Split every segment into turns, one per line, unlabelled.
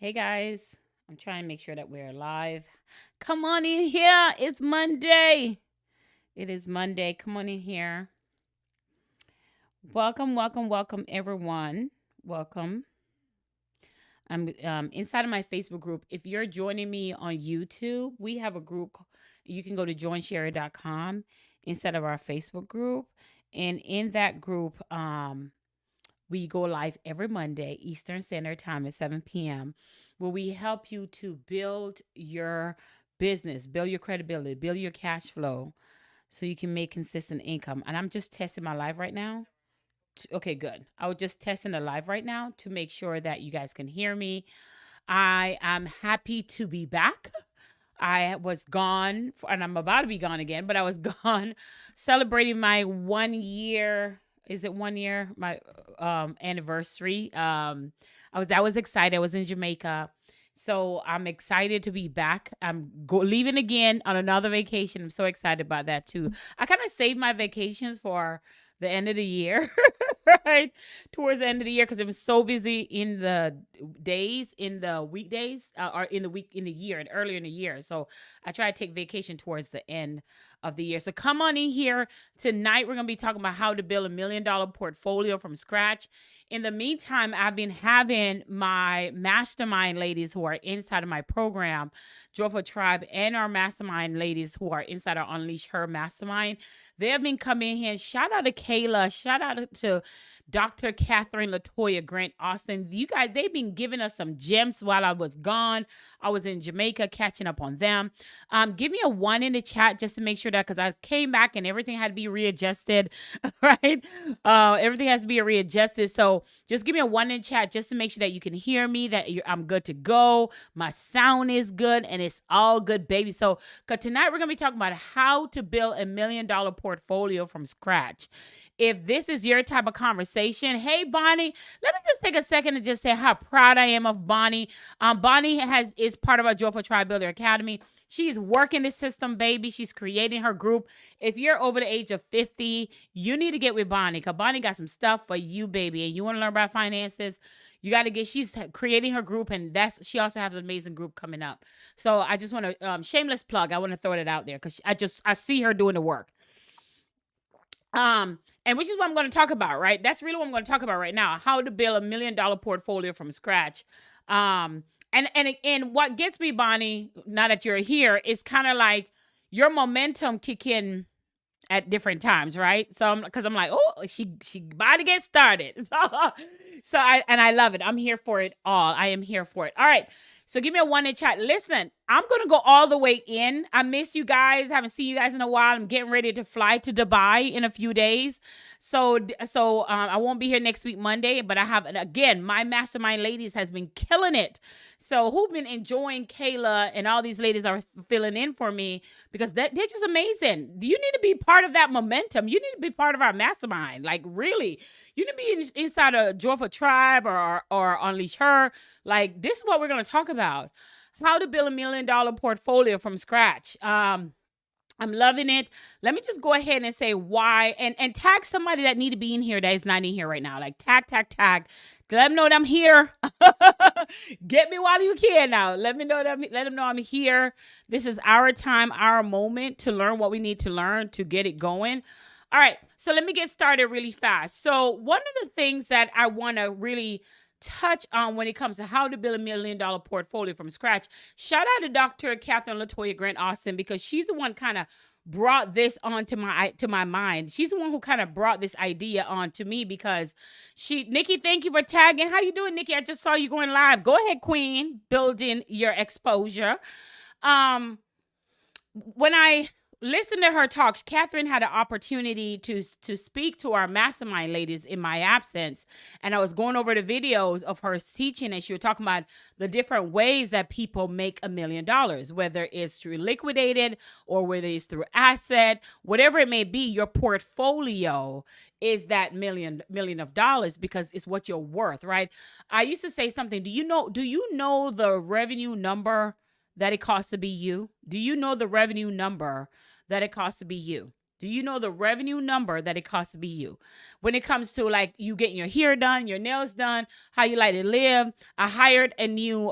Hey guys, I'm trying to make sure that we're live. Come on in here. It's Monday. It is Monday. Come on in here. Welcome, welcome, welcome, everyone. Welcome. I'm inside of my Facebook group. If you're joining me on YouTube, we have a group. You can go to joinsherri.com instead of our Facebook group. And in that group, we go live every Monday, Eastern Standard Time at 7 p.m., where we help you to build your business, build your credibility, build your cash flow so you can make consistent income. And I'm just testing my live right now. Okay, good. I was just testing the live right now to make sure that you guys can hear me. I am happy to be back. I was gone, and I'm about to be gone again, but I was gone celebrating my 1 year. Is it 1 year? My anniversary. I was excited. I was in Jamaica. So I'm excited to be back. I'm leaving again on another vacation. I'm so excited about that too. I kind of saved my vacations for the end of the year, right? Towards the end of the year, because it was so busy in the days, in the weekdays, or in the week, in the year, and earlier in the year. So I try to take vacation towards the end of the year. So come on in here. Tonight, we're going to be talking about how to build $1 million portfolio from scratch. In the meantime, I've been having my mastermind ladies who are inside of my program, Joyful Tribe, and our mastermind ladies who are inside our Unleash Her mastermind. They have been coming in here. Shout out to Kayla. Shout out to Dr. Catherine Latoya Grant Austin. You guys, they've been giving us some gems while I was gone. I was in Jamaica catching up on them. Give me a 1 in the chat just to make sure that, because I came back and everything had to be readjusted, right? Everything has to be readjusted. So just give me a 1 in chat just to make sure that you can hear me, that I'm good to go. My sound is good and it's all good, baby. So, because tonight we're going to be talking about how to build $1 million portfolio from scratch. If this is your type of conversation, hey, Bonnie, let me just take a second and just say how proud I am of Bonnie. Bonnie is part of our Joyful Tribe Builder Academy. She's working the system, baby. She's creating her group. If you're over the age of 50, you need to get with Bonnie, because Bonnie got some stuff for you, baby. And you want to learn about finances, you got to she's creating her group, and she also has an amazing group coming up. So I just want to, shameless plug, I want to throw it out there because I see her doing the work. And which is what I'm going to talk about, right? That's really what I'm going to talk about right now. How to build $1 million portfolio from scratch. And what gets me, Bonnie, now that you're here, is kind of like your momentum kick in at different times, right? So because I'm like, oh, she about to get started. So I love it. I'm here for it all. I am here for it. All right. So give me a 1 in chat. Listen, I'm going to go all the way in. I miss you guys. Haven't seen you guys in a while. I'm getting ready to fly to Dubai in a few days. So I won't be here next week, Monday, but I have, again, my mastermind ladies has been killing it. So who've been enjoying Kayla, and all these ladies are filling in for me because they're just amazing. You need to be part of that momentum. You need to be part of our mastermind. Like, really, you need to be inside a Joyful Tribe or Unleash Her. Like, this is what we're going to talk about. How to build $1 million portfolio from scratch. I'm loving it. Let me just go ahead and say why, and tag somebody that need to be in here that is not in here right now. Like, tag. Let them know that I'm here. Get me while you can now. Let them know I'm here. This is our time, our moment to learn what we need to learn to get it going. All right. So let me get started really fast. So one of the things that I want to really touch on when it comes to how to build $1 million portfolio from scratch. Shout out to Dr. Catherine Latoya Grant Austin, because she's the one kind of brought this onto my mind. She's the one who kind of brought this idea on to me, because Nikki, thank you for tagging. How you doing, Nikki? I just saw you going live. Go ahead, Queen, building your exposure. When I listened to her talks, Catherine had an opportunity to speak to our mastermind ladies in my absence. And I was going over the videos of her teaching, and she was talking about the different ways that people make $1 million, whether it's through liquidated or whether it's through asset, whatever it may be. Your portfolio is that million of dollars, because it's what you're worth, right? I used to say something. Do you know the revenue number that it costs to be you? Do you know the revenue number that it costs to be you? Do you know the revenue number that it costs to be you? When it comes to like you getting your hair done, your nails done, how you like to live. I hired a new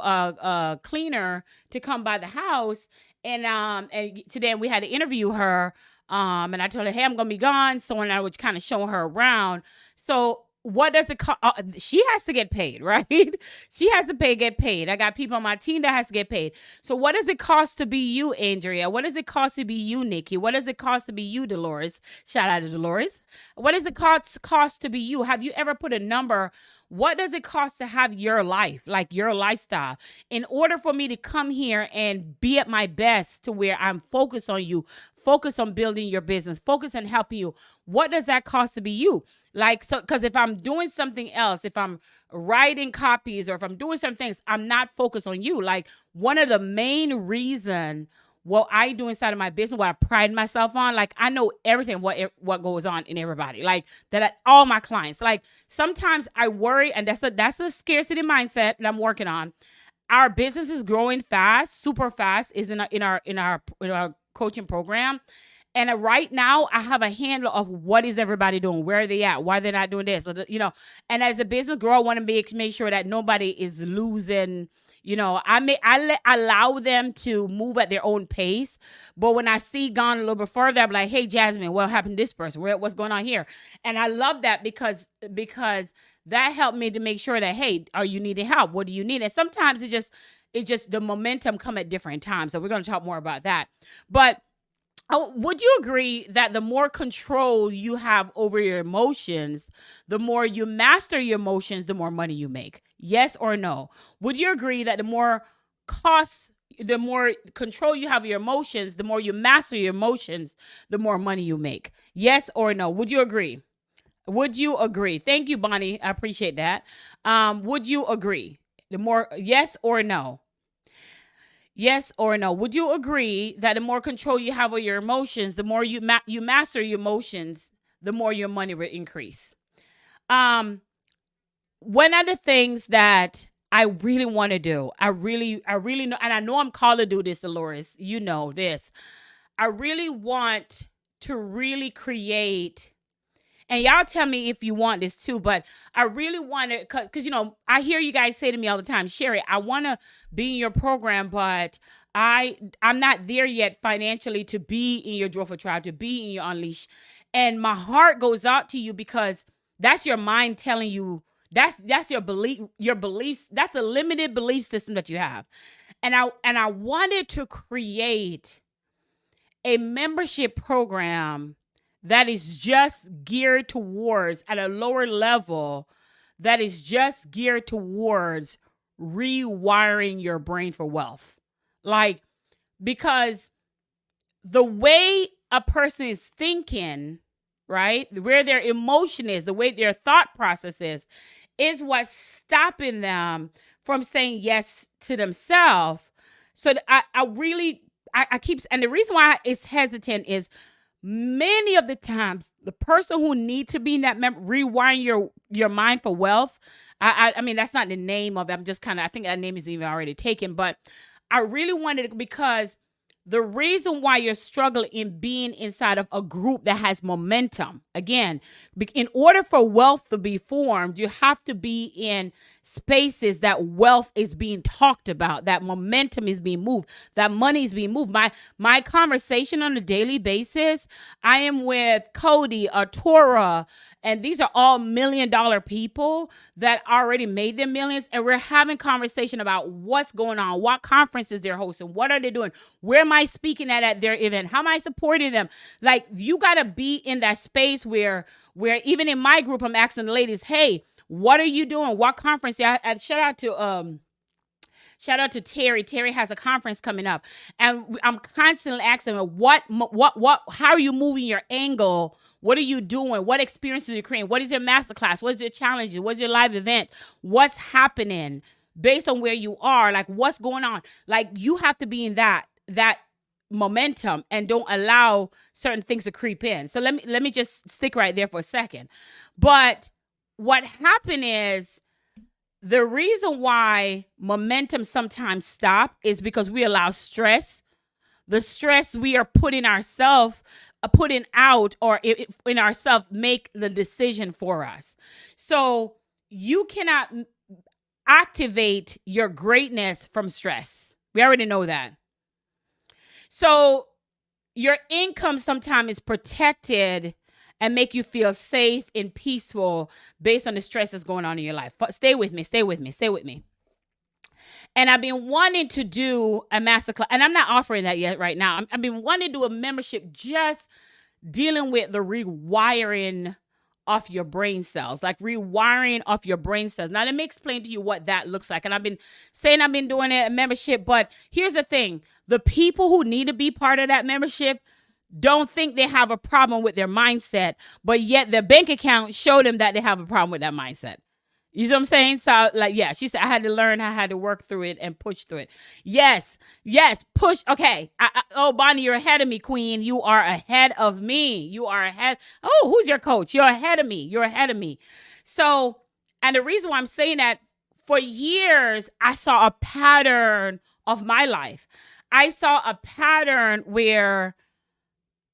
cleaner to come by the house, and today we had to interview her. And I told her, hey, I'm gonna be gone. So and I was kind of showing her around. So what does it cost? She has to get paid, right? She has to get paid. I got people on my team that has to get paid. So what does it cost to be you, Andrea? What does it cost to be you, Nikki? What does it cost to be you, Dolores? Shout out to Dolores. What does it cost to be you? Have you ever put a number? What does it cost to have your life, like your lifestyle? In order for me to come here and be at my best to where I'm focused on you, focus on building your business, focus on helping you, what does that cost to be you? Like, so, because if I'm doing something else, if I'm writing copies or if I'm doing some things, I'm not focused on you. Like, one of the main reason what I do inside of my business, what I pride myself on, like, I know everything, what goes on in everybody, like that, all my clients. Like, sometimes I worry, and that's the scarcity mindset that I'm working on. Our business is growing fast, super fast, is in our coaching program. And right now, I have a handle of what is everybody doing, where are they at, why they're not doing this, or And as a business girl, I want to make sure that nobody is losing. I allow them to move at their own pace. But when I see gone a little bit further, I'm like, hey, Jasmine, what happened to this person? What's going on here? And I love that because that helped me to make sure that, hey, are you needing help? What do you need? And sometimes it just the momentum come at different times. So we're going to talk more about that. But would you agree that the more control you have over your emotions, the more you master your emotions, the more money you make? Yes or no? Would you agree that the more control you have of your emotions, the more you master your emotions, the more money you make? Yes or no? Would you agree? Would you agree? Thank you, Bonnie. I appreciate that. Would you agree? Yes or no? Yes or no? Would you agree that the more control you have of your emotions, the more you master your emotions, the more your money will increase? One of the things that I really want to do, I really know, and I know I'm called to do this, Dolores. You know this. I really want to really create. And y'all tell me if you want this too, but I really want to, because, I hear you guys say to me all the time, Sherri, I want to be in your program, but I'm not there yet financially to be in your Joyful Tribe, to be in your Unleash. And my heart goes out to you because that's your mind telling you, that's your beliefs. That's a limited belief system that you have. And I wanted to create a membership program that is just geared towards, at a lower level, that is just geared towards rewiring your brain for wealth. Like, because the way a person is thinking, right, where their emotion is, the way their thought process is what's stopping them from saying yes to themselves. So I keep, and the reason why it's hesitant is, many of the times, the person who need to be in that rewiring your mind for wealth. I mean, that's not the name of it. I'm just I think that name is even already taken. But I really wanted it because the reason why you're struggling in being inside of a group that has momentum, again, in order for wealth to be formed, you have to be in spaces that wealth is being talked about, that momentum is being moved, that money is being moved. My conversation on a daily basis, I am with Cody, Tora, and these are all $1 million people that already made their millions. And we're having conversation about what's going on, what conferences they're hosting, what are they doing, where am I speaking at their event, how am I supporting them? Like, you got to be in that space where even in my group, I'm asking the ladies, hey, what are you doing? What conference? Shout out to Terry. Terry has a conference coming up, and I'm constantly asking her, how are you moving your angle? What are you doing? What experiences are you creating? What is your masterclass? What's your challenges? What's your live event? What's happening based on where you are? Like, what's going on? Like, you have to be in that momentum and don't allow certain things to creep in. So let me just stick right there for a second. But what happened is, the reason why momentum sometimes stop is because we allow stress, the stress we are putting ourselves, putting out, or in ourselves, make the decision for us. So you cannot activate your greatness from stress. We already know that. So your income sometimes is protected and make you feel safe and peaceful based on the stress that's going on in your life. Stay with me, stay with me, stay with me. And I've been wanting to do a masterclass, and I'm not offering that yet right now. I've been wanting to do a membership just dealing with the rewiring off your brain cells, like rewiring off your brain cells. Now, let me explain to you what that looks like. And I've been saying I've been doing a membership, but here's the thing. The people who need to be part of that membership don't think they have a problem with their mindset, but yet their bank account showed them that they have a problem with that mindset. You see what I'm saying? So, like, yeah, she said, I had to learn how to work through it and push through it. Yes, push. Okay. Oh, Bonnie, you're ahead of me, queen. You are ahead of me. You are ahead. Oh, who's your coach? You're ahead of me. You're ahead of me. So, and the reason why I'm saying that, for years, I saw a pattern of my life. I saw a pattern where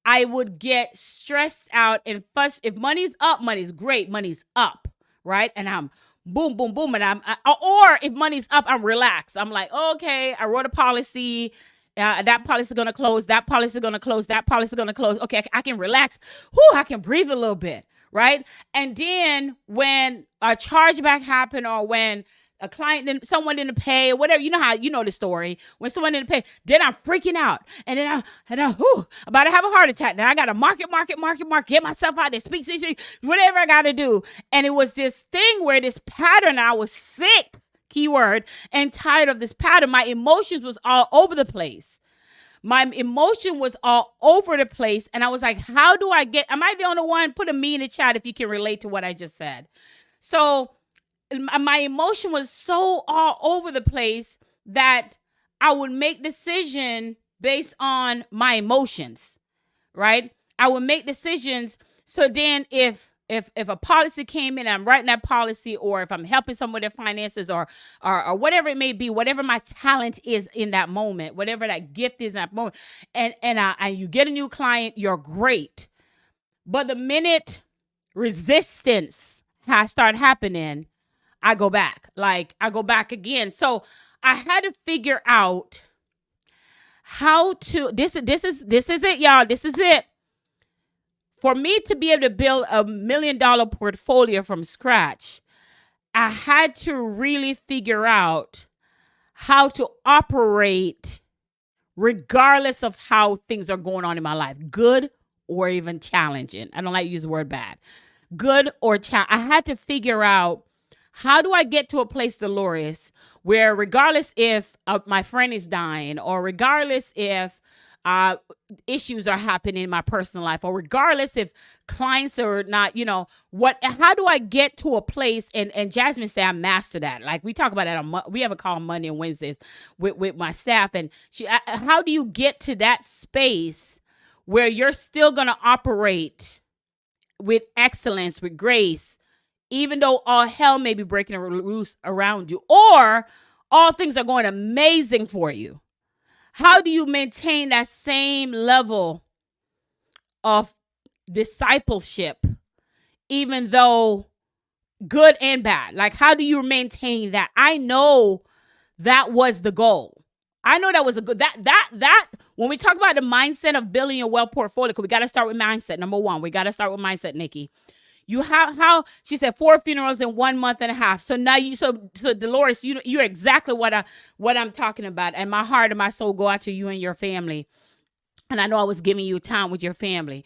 I would get stressed out and fuss. If money's up, money's great. Money's up, right? And I'm boom, boom, boom. And or if money's up, I'm relaxed. I'm like, okay, I wrote a policy. That policy is going to close. That policy is going to close. That policy is going to close. Okay, I can relax. Whew, I can breathe a little bit, right? And then when a chargeback happened, or when a client someone didn't pay, or whatever, you know the story. When someone didn't pay, then I'm freaking out, and then I'm about to have a heart attack. Now I got to market, get myself out there, speak, whatever I got to do. And it was this thing where this pattern, I was sick, keyword, and tired of this pattern. My emotions was all over the place. My emotion was all over the place. And I was like, how do I am I the only one? Put a me in the chat if you can relate to what I just said. So my emotion was so all over the place that I would make decisions based on my emotions, right? I would make decisions. So then if a policy came in, I'm writing that policy, or if I'm helping someone with their finances, or whatever it may be, whatever my talent is in that moment, whatever that gift is in that moment, and you get a new client, you're great. But the minute resistance has started happening, I go back. I go back again. So I had to figure out how to, this is it, y'all. This is it. For me to be able to build a $1 million portfolio from scratch, I had to really figure out how to operate regardless of how things are going on in my life, good or even challenging. I don't like to use the word bad. Good or I had to figure out, how do I get to a place, Dolores, where regardless if my friend is dying, or regardless if issues are happening in my personal life, or regardless if clients are not, how do I get to a place? And Jasmine said, I master that. Like, we talk about that we have a call on Monday and Wednesdays with my staff. And how do you get to that space where you're still going to operate with excellence, with grace, even though all hell may be breaking loose around you, or all things are going amazing for you? How do you maintain that same level of discipleship, even though good and bad? Like, how do you maintain that? I know that was the goal. I know that was a good, that when we talk about the mindset of building your wealth portfolio, because we got to start with mindset. Number one, we got to start with mindset, Nikki. You have she said 4 funerals in 1 month and a half. So now so Dolores, you're exactly what I'm talking about. And my heart and my soul go out to you and your family. And I know I was giving you time with your family.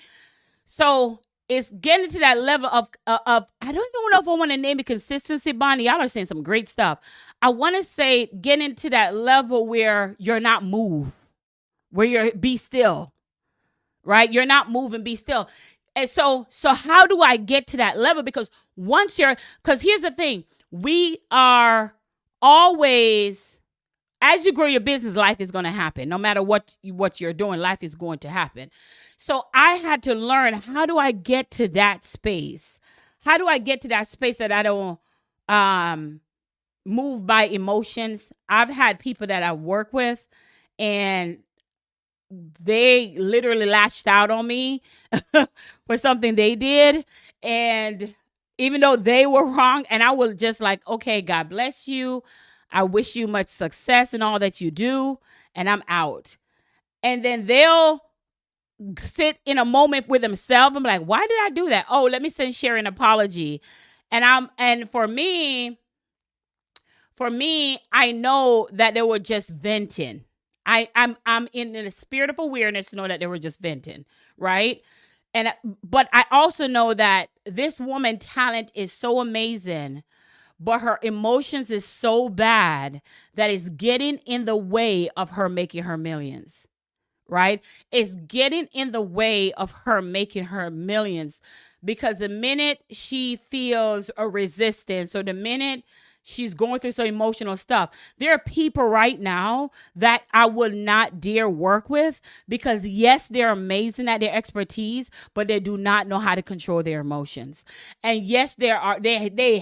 So it's getting to that level of I don't even know if I want to name it consistency, Bonnie. Y'all are saying some great stuff. I want to say getting to that level where you're not moved, where you're be still, right? You're not moving, be still. And so how do I get to that level? Because because here's the thing, we are always, as you grow your business, life is going to happen. No matter what you're doing, life is going to happen. So I had to learn, how do I get to that space? How do I get to that space that I don't move by emotions? I've had people that I work with, and they literally lashed out on me for something they did. And even though they were wrong, and I was just like, okay, God bless you. I wish you much success in all that you do. And I'm out. And then they'll sit in a moment with themselves. I'm like, why did I do that? Oh, let me send Sherri an apology. And for me, I know that they were just venting. I'm in the spirit of awareness to know that they were just venting, right? And but I also know that this woman talent is so amazing, but her emotions is so bad that it's getting in the way of her making her millions, right? It's getting in the way of her making her millions, because the minute she feels a resistance, or the minute she's going through some emotional stuff, there are people right now that I would not dare work with, because yes, they're amazing at their expertise, but they do not know how to control their emotions. And yes, they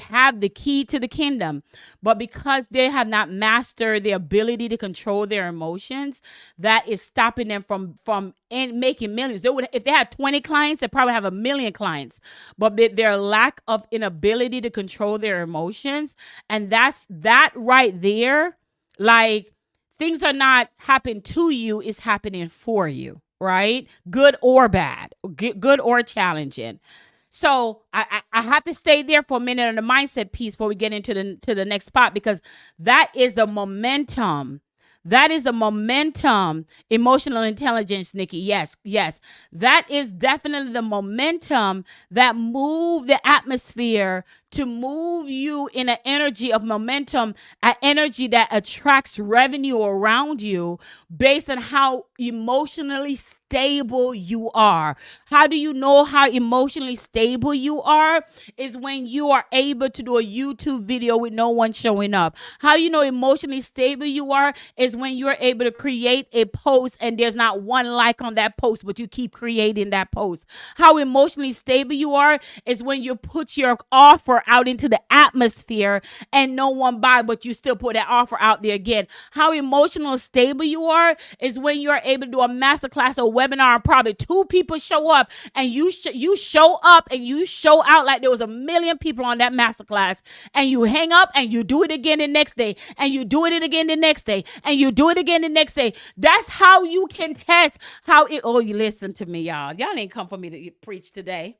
have the key to the kingdom, but because they have not mastered the ability to control their emotions, that is stopping them from making millions. They would, if they had 20 clients, they probably have 1 million clients, but their lack of inability to control their emotions. And that's that right there. Like, things are not happening to you, it's happening for you, right? Good or bad, good or challenging. So I have to stay there for a minute on the mindset piece before we get into the next spot, because that is the momentum. That is a momentum. Emotional intelligence, Nikki. Yes, yes. That is definitely the momentum that move the atmosphere, to move you in an energy of momentum, an energy that attracts revenue around you based on how emotionally stable you are. How do you know how emotionally stable you are? Is when you are able to do a YouTube video with no one showing up. How you know emotionally stable you are is when you're able to create a post and there's not one like on that post, but you keep creating that post. How emotionally stable you are is when you put your offer out into the atmosphere and no one buy, but you still put that offer out there again. How emotionally stable you are is when you're able to do a masterclass or webinar and probably 2 people show up, and you show up and you show out like there was 1 million people on that masterclass, and you hang up and you do it again the next day, and you do it again the next day, and you do it again the next day. That's how you can test how it. Oh, you listen to me, y'all. Y'all ain't come for me to preach today.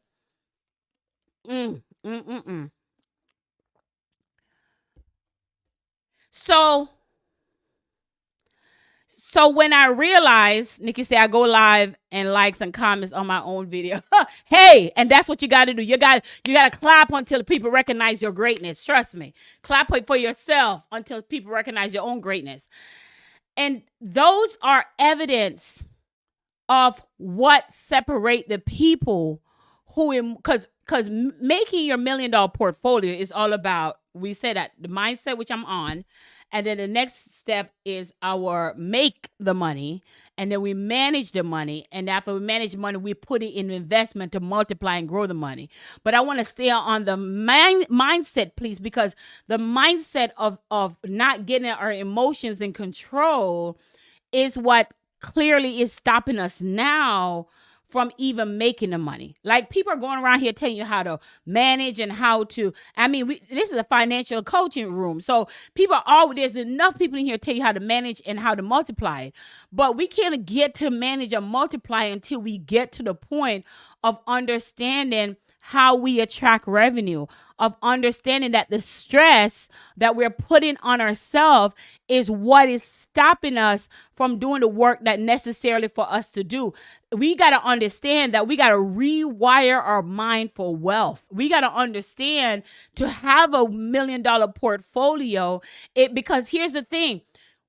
Mm, mm, mm, mm. So when I realized, Nikki said, I go live and likes and comments on my own video. Hey, and that's what you got to do. You got to clap until people recognize your greatness. Trust me. Clap for yourself until people recognize your own greatness. And those are evidence of what separate the people who, because making your $1 million portfolio is all about, we said that the mindset, which I'm on. And then the next step is our make the money. And then we manage the money. And after we manage the money, we put it in investment to multiply and grow the money. But I want to stay on the mindset, please, because the mindset of not getting our emotions in control is what clearly is stopping us now from even making the money. Like, people are going around here telling you how to manage and how to, this is a financial coaching room. So there's enough people in here to tell you how to manage and how to multiply it. But we can't get to manage and multiply until we get to the point of understanding how we attract revenue, of understanding that the stress that we're putting on ourselves is what is stopping us from doing the work that necessarily for us to do. We got to understand that we got to rewire our mind for wealth. We got to understand to have a $1 million portfolio, because here's the thing.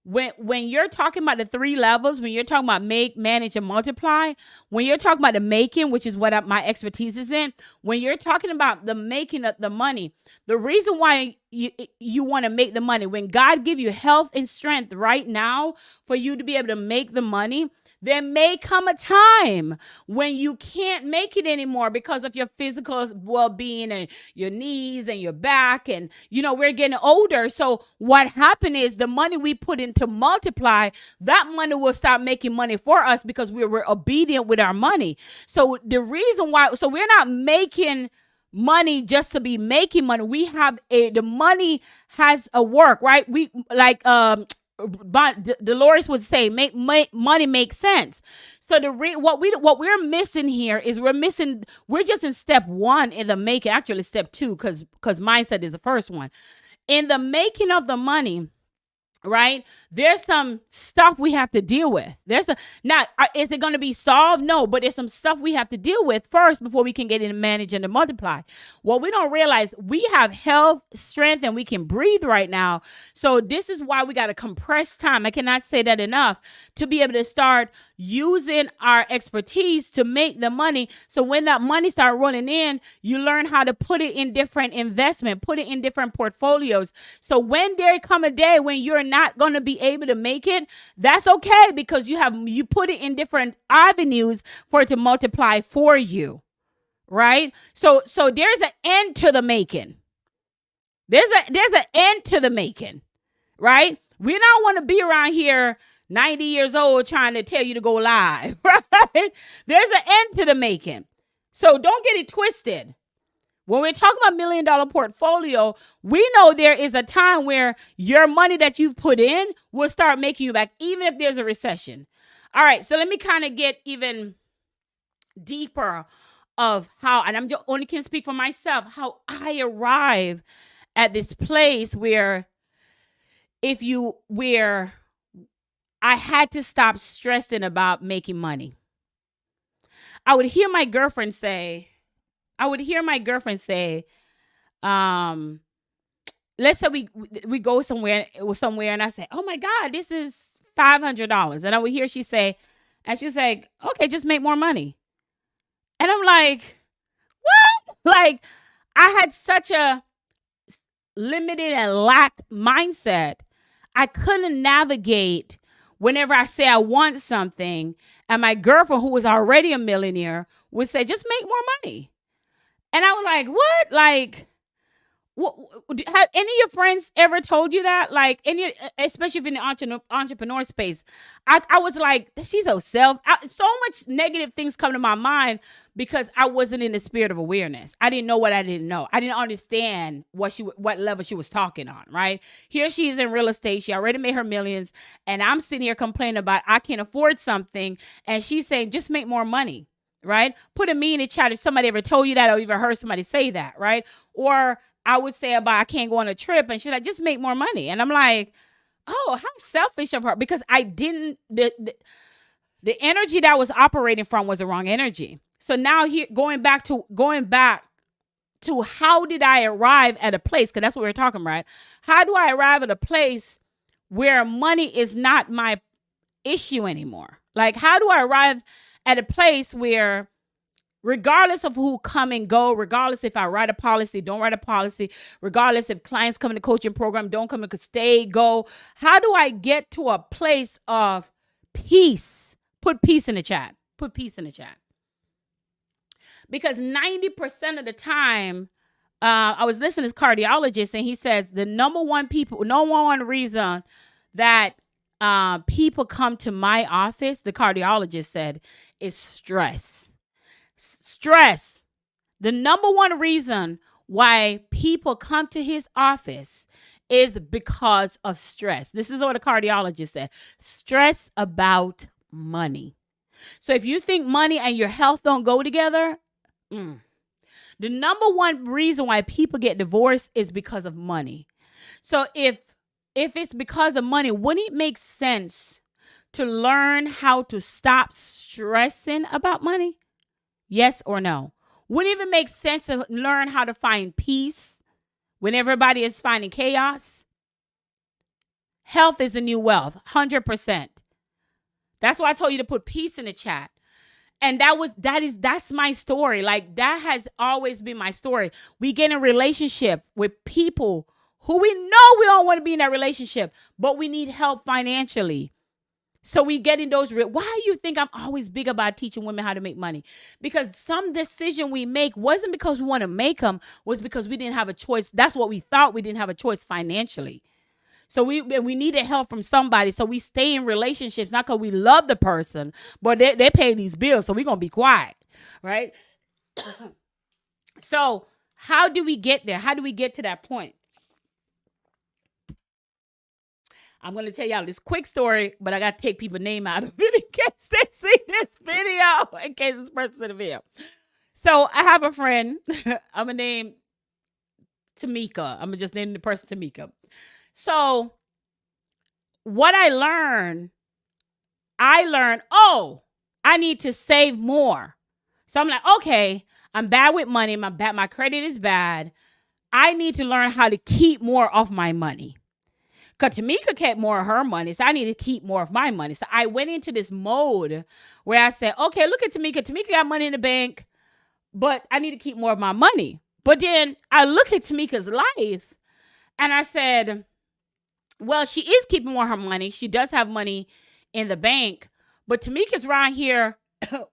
When you're talking about the 3 levels, when you're talking about make, manage, and multiply, when you're talking about the making, which is what my expertise is in, when you're talking about the making of the money, the reason why you want to make the money, when God give you health and strength right now for you to be able to make the money, there may come a time when you can't make it anymore because of your physical well-being and your knees and your back. And, we're getting older. So what happened is the money we put in to multiply, that money will start making money for us because we're obedient with our money. So the reason why, so we're not making money just to be making money. We have the money has a work, right? We like, Dolores would say, make money make sense. So what we're missing here is we're just in step one in the making, actually step two, because mindset is the first one. In the making of the money, right? There's some stuff we have to deal with. Is it going to be solved? No, but there's some stuff we have to deal with first before we can get in and manage and to multiply. Well, we don't realize we have health, strength, and we can breathe right now. So this is why we got to compress time. I cannot say that enough, to be able to start using our expertise to make the money. So when that money start rolling in, you learn how to put it in different investment, put it in different portfolios. So when there come a day when you're not going to be able to make it, that's okay, because you put it in different avenues for it to multiply for you, right? So there's an end to the making. There's an end to the making, right? We don't want to be around here 90 years old trying to tell you to go live, right? There's an end to the making. So don't get it twisted. When we're talking about $1 million portfolio, we know there is a time where your money that you've put in will start making you back, even if there's a recession. All right, so let me kind of get even deeper of how, and I'm just only can speak for myself, how I arrive at this place where I had to stop stressing about making money. I would hear my girlfriend say, let's say we go somewhere and I say, oh my God, this is $500. And I would hear she say, okay, just make more money. And I'm like, what? Like, I had such a limited and lack mindset. I couldn't navigate whenever I say I want something, and my girlfriend, who was already a millionaire, would say, just make more money. And I was like, what? Like, have any of your friends ever told you that? Like, especially if in the entrepreneur space, I was like, she's so so much negative things come to my mind because I wasn't in the spirit of awareness. I didn't know what I didn't know. I didn't understand what level she was talking on, right? Here she is in real estate. She already made her millions. And I'm sitting here complaining about I can't afford something. And she's saying, just make more money, right? Put a me in the chat if somebody ever told you that or even heard somebody say that, right? Or I would say about I can't go on a trip, and she's like, just make more money. And I'm like, oh, how selfish of her, because I didn't, the energy that I was operating from was the wrong energy. So now here, going back to how did I arrive at a place? Because that's what we're talking about. How do I arrive at a place where money is not my issue anymore? Like, how do I arrive at a place where, regardless of who come and go, regardless if I write a policy, don't write a policy, regardless if clients come in the coaching program, don't come and could stay, go, how do I get to a place of peace? Put peace in the chat. Put peace in the chat. Because 90% of the time, I was listening to this cardiologist, and he says the number one reason that people come to my office, the cardiologist said, is stress. Stress. The number one reason why people come to his office is because of stress. This is what a cardiologist said. Stress about money. So if you think money and your health don't go together, the number one reason why people get divorced is because of money. So if it's because of money, wouldn't it make sense to learn how to stop stressing about money? Yes or no? Wouldn't it even make sense to learn how to find peace when everybody is finding chaos? Health is the new wealth, 100%. That's why I told you to put peace in the chat. And that's my story. Like, that has always been my story. We get in a relationship with people who we know we don't want to be in that relationship, but we need help financially. So we get in those. Why do you think I'm always big about teaching women how to make money? Because some decision we make wasn't because we want to make them, was because we didn't have a choice. That's what we thought, we didn't have a choice financially. So we needed help from somebody. So we stay in relationships, not because we love the person, but they pay these bills. So we're going to be quiet. Right. So how do we get there? How do we get to that point? I'm going to tell y'all this quick story, but I got to take people's name out of it in case they see this video, in case this person's in the video. So I have a friend. I'm going to name Tamika. I'm going to just name the person Tamika. So what I learned, oh, I need to save more. So I'm like, okay, I'm bad with money. My credit is bad. I need to learn how to keep more of my money. Because Tamika kept more of her money, so I need to keep more of my money. So I went into this mode where I said, okay, look at Tamika. Tamika got money in the bank, but I need to keep more of my money. But then I look at Tamika's life and I said, well, she is keeping more of her money. She does have money in the bank, but Tamika's around here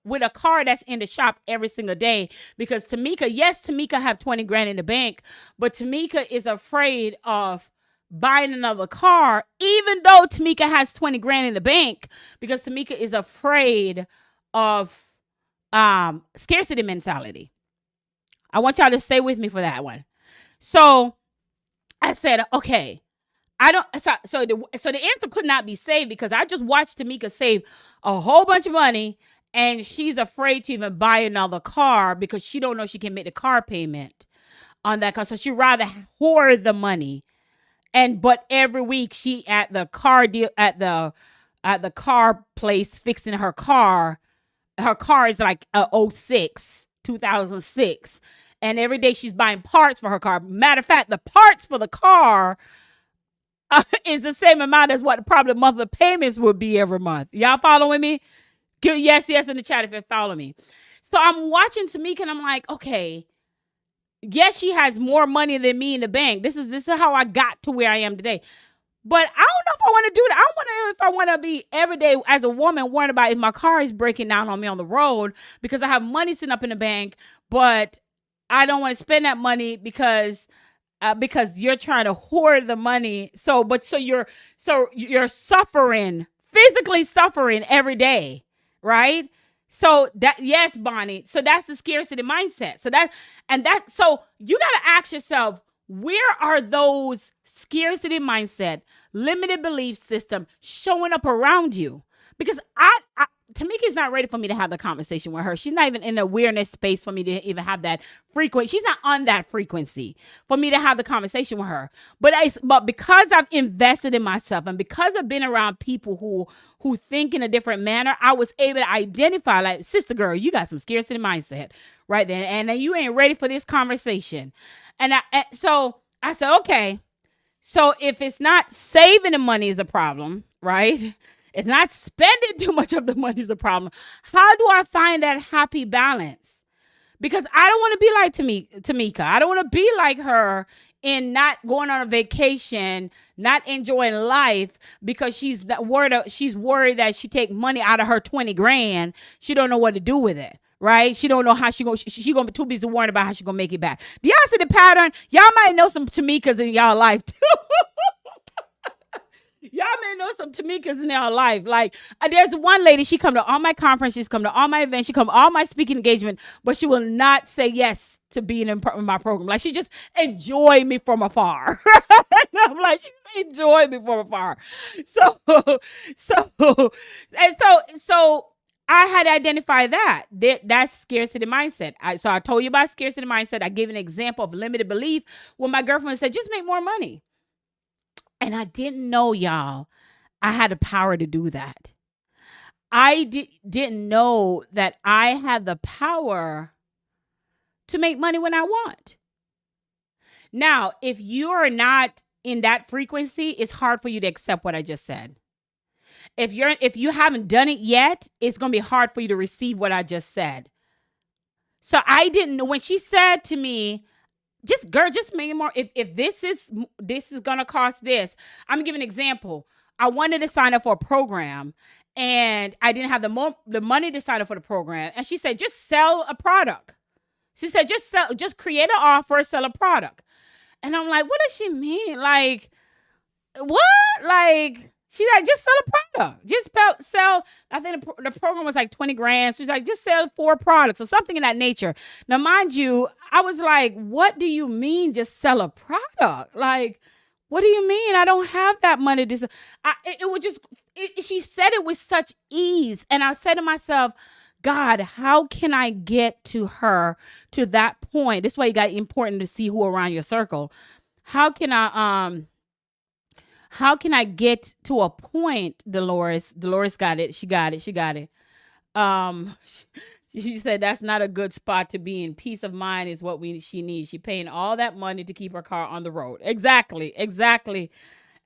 with a car that's in the shop every single day because Tamika have 20 grand in the bank, but Tamika is afraid of buying another car, even though Tamika has 20 grand in the bank, because Tamika is afraid of scarcity mentality. I want y'all to stay with me for that one. So I said, okay, so the answer could not be saved because I just watched Tamika save a whole bunch of money and she's afraid to even buy another car because she don't know she can make the car payment on that car. So she'd rather hoard the money. But every week she at the car deal at the car place fixing her car. Her car is like a 2006. And every day she's buying parts for her car. Matter of fact, the parts for the car is the same amount as what probably monthly payments would be every month. Y'all following me? Yes in the chat if you follow me. So I'm watching Tamika and I'm like, okay, yes, she has more money than me in the bank. This is how I got to where I am today. But I don't know if I want to do that. I don't know if I want to be every day as a woman worrying about if my car is breaking down on me on the road because I have money sitting up in the bank, but I don't want to spend that money because you're trying to hoard the money. So you're suffering, physically suffering every day, right? So yes, Bonnie. So that's the scarcity mindset. So you got to ask yourself, where are those scarcity mindset, limited belief system showing up around you? Because Tamika's not ready for me to have the conversation with her. She's not even in the awareness space for me to even have that frequency. She's not on that frequency for me to have the conversation with her. But because I've invested in myself and because I've been around people who think in a different manner, I was able to identify, like, sister girl, you got some scarcity mindset right there. And then you ain't ready for this conversation. So I said, okay, so if it's not saving the money is a problem, right? It's not spending too much of the money is a problem. How do I find that happy balance? Because I don't want to be like Tamika. I don't want to be like her in not going on a vacation, not enjoying life because she's worried that she take money out of her 20 grand. She don't know what to do with it. Right? She don't know how she gonna be too busy worrying about how she gonna make it back. Do y'all see the pattern? Y'all might know some Tamikas in y'all life too. Y'all may know some Tamikas in their life. Like, there's one lady, she come to all my conferences, come to all my events, she come to all my speaking engagement, but she will not say yes to being in my program. Like, she just enjoy me from afar. And I'm like, she just enjoy me from afar. So I had to identify that's scarcity mindset. So I told you about scarcity mindset. I gave an example of limited belief when my girlfriend said, just make more money. And I didn't know, y'all, I had the power to do that. I didn't know that I had the power to make money when I want. Now, if you're not in that frequency, it's hard for you to accept what I just said. If you haven't done it yet, it's going to be hard for you to receive what I just said. So I didn't know when she said to me, just make more. If this is going to cost this, I'm going to give an example. I wanted to sign up for a program, and I didn't have the money to sign up for the program. And she said, just sell a product. She said, just create an offer, sell a product. And I'm like, what does she mean? Like, what? Like, she's like, just sell a product. Just sell. I think the program was like 20 grand. She's like, just sell 4 products or something in that nature. Now, mind you, I was like, what do you mean just sell a product? Like, what do you mean? I don't have that money. It was just, she said it with such ease. And I said to myself, God, how can I get to her to that point? This is why you got important to see who around your circle. How can I get to a point, Dolores? Dolores got it. She got it. Um, she said that's not a good spot to be in. Peace of mind is what she needs. She paying all that money to keep her car on the road. Exactly.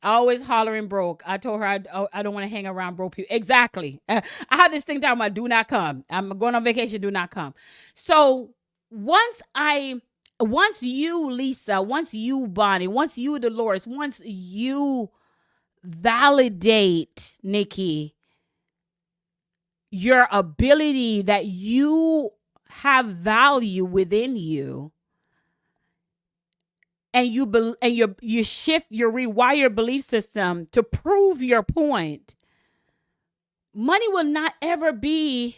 Always hollering broke. I told her I don't want to hang around broke people. Exactly. I had this thing talking about do not come. I'm going on vacation. Do not come. So once you, Lisa, once you, Bonnie, once you, Dolores, once you validate, Nikki, your ability that you have value within you, and you rewire your belief system to prove your point, money will not ever be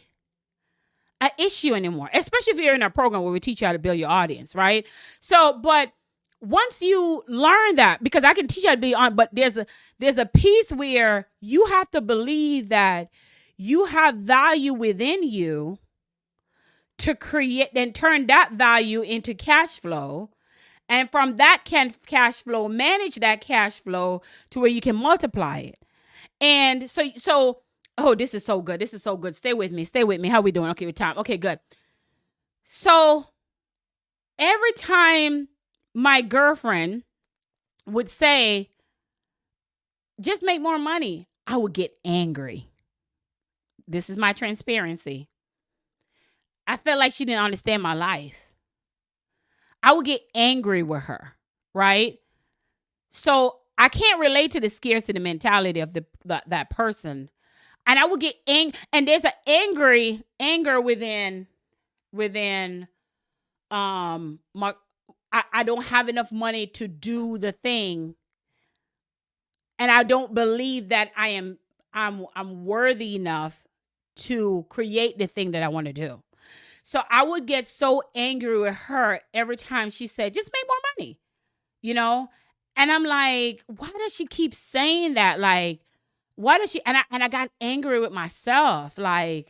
an issue anymore, especially if you're in a program where we teach you how to build your audience, right? So, but once you learn that, because I can teach you how to be on, but there's a piece where you have to believe that you have value within you to create and turn that value into cash flow. And from that cash flow, manage that cash flow to where you can multiply it. And so, oh, this is so good. This is so good. Stay with me. How we doing? Okay, with time. Okay, good. So every time my girlfriend would say, just make more money, I would get angry. This is my transparency. I felt like she didn't understand my life. I would get angry with her, right? So I can't relate to the scarcity mentality of that person. And I would get angry, and there's an anger within my, I don't have enough money to do the thing. And I don't believe that I'm worthy enough to create the thing that I want to do. So I would get so angry with her every time she said, just make more money, And I'm like, why does she keep saying that? Like, why does she? And I got angry with myself. I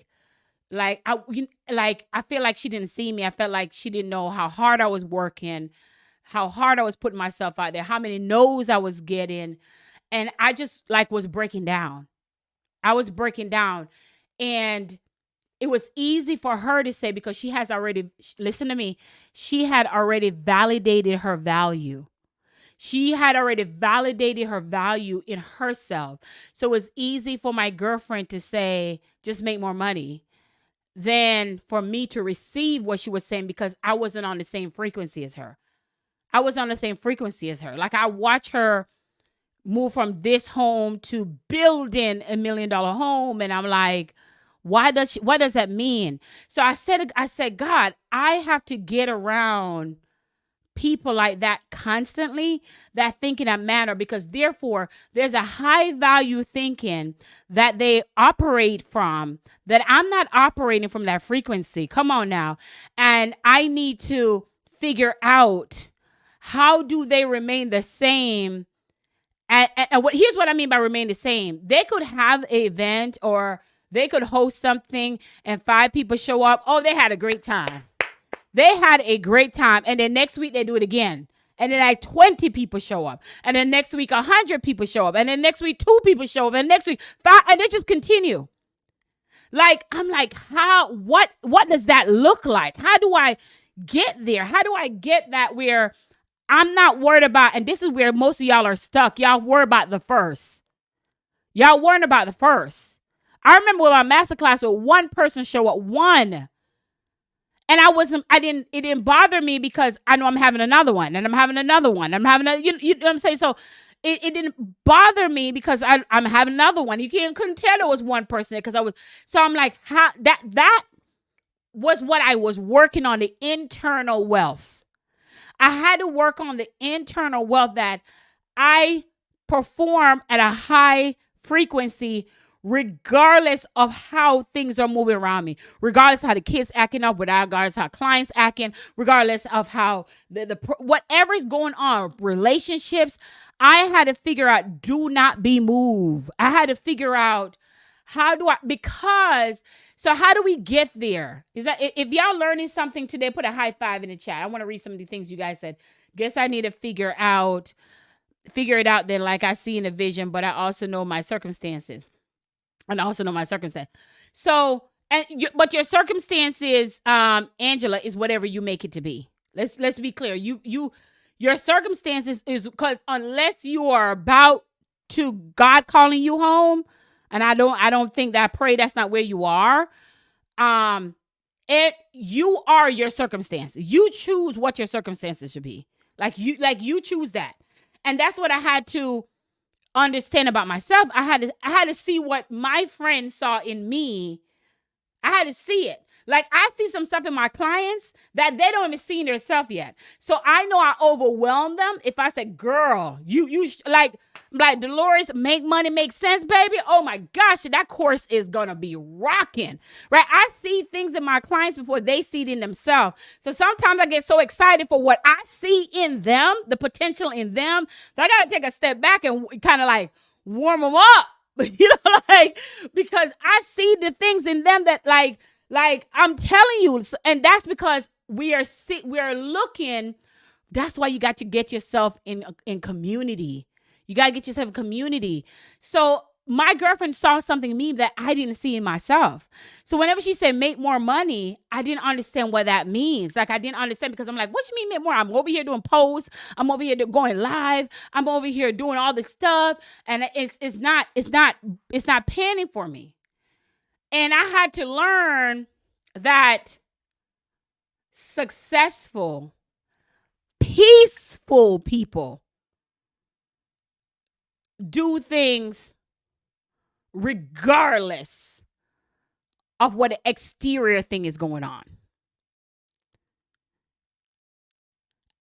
feel like she didn't see me. I felt like she didn't know how hard I was working, how hard I was putting myself out there, how many no's I was getting. And I just was breaking down. I was breaking down. And it was easy for her to say, because she has already, listen to me, she had already validated her value. She had already validated her value in herself. So it was easy for my girlfriend to say, just make more money, than for me to receive what she was saying, because I wasn't on the same frequency as her. Like, I watch her move from this home to building $1 million home. And I'm like, what does that mean? So I said, God, I have to get around people like that constantly, that think in that manner, because therefore there's a high value thinking that they operate from, that I'm not operating from that frequency. Come on now. And I need to figure out, how do they remain the same? And here's what I mean by remain the same. They could have an event, or they could host something and 5 people show up. Oh, they had a great time. And then next week they do it again. And then 20 people show up. And then next week 100 people show up. And then next week 2 people show up. And next week 5. And they just continue. Like, I'm like, what does that look like? How do I get there? How do I get that where I'm not worried about, and this is where most of y'all are stuck. Y'all worry about the first. Y'all worrying about the first. I remember with my masterclass where one person show up, one. And it didn't bother me, because I know I'm having another one, and I'm having another one. You know what I'm saying? So it didn't bother me because I'm having another one. You couldn't tell there was one person there because so I'm like, how that was what I was working on, the internal wealth. I had to work on the internal wealth that I perform at a high frequency regardless of how things are moving around me, regardless of how the kids acting up, regardless of how clients acting, regardless of how whatever's going on, relationships. I had to figure out, do not be moved. I had to figure out how do we get there? Is that if y'all learning something today, put a high five in the chat. I want to read some of the things you guys said. Guess I need to figure it out then, like I see in a vision, but I also know my circumstances. So, but your circumstances, Angela, is whatever you make it to be. Let's be clear. Your circumstances is because unless you are about to God calling you home, and I don't think that, I pray that's not where you are. You are your circumstances. You choose what your circumstances should be. Like you choose that. And that's what I had to understand about myself. I had to see what my friends saw in me. I had to see it. Like I see some stuff in my clients that they don't even see in themselves yet. So I know I overwhelm them if I say, girl, you like Dolores, make money, make sense, baby. Oh my gosh, that course is going to be rocking, right? I see things in my clients before they see it in themselves. So sometimes I get so excited for what I see in them, the potential in them, that I got to take a step back and kind of like warm them up, because I see the things in them that like I'm telling you, and that's because we are looking. That's why you got to get yourself in community. You got to get yourself in community. So my girlfriend saw something in me that I didn't see in myself. So whenever she said make more money, I didn't understand what that means. Like I didn't understand because I'm like, what you mean make more? I'm over here doing posts. I'm over here going live. I'm over here doing all this stuff, and it's not panning for me. And I had to learn that successful, peaceful people do things regardless of what exterior thing is going on.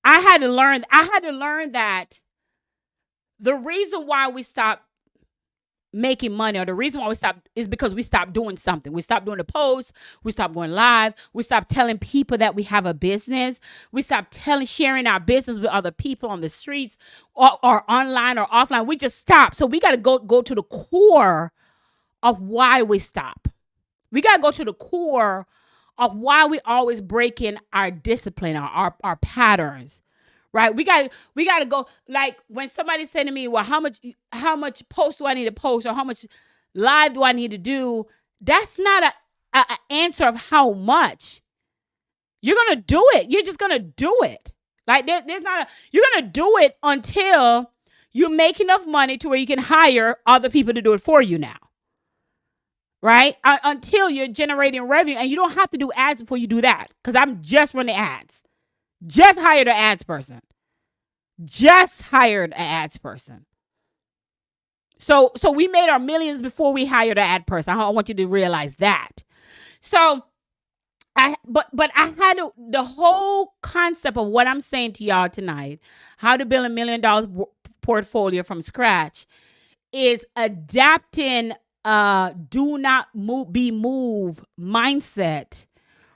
I had to learn that the reason why we stop making money, or the reason why we stopped, is because we stopped doing something. We stopped doing the posts. We stopped going live. We stopped telling people that we have a business. We stopped sharing our business with other people on the streets or online or offline. We just stopped. So we got to go to the core of why we stop. We got to go to the core of why we always break in our discipline, our patterns. Right. We got to go, like when somebody said to me, well, how much post do I need to post, or how much live do I need to do? That's not a answer of how much. You're going to do it. You're just going to do it. Like there's not you're going to do it until you make enough money to where you can hire other people to do it for you now. Right. Until you're generating revenue, and you don't have to do ads before you do that. Cause I'm just running ads. Just hired an ads person. So we made our millions before we hired an ad person. I want you to realize that. So I had the whole concept of what I'm saying to y'all tonight, how to build $1 million portfolio from scratch, is adapting do not be moved mindset.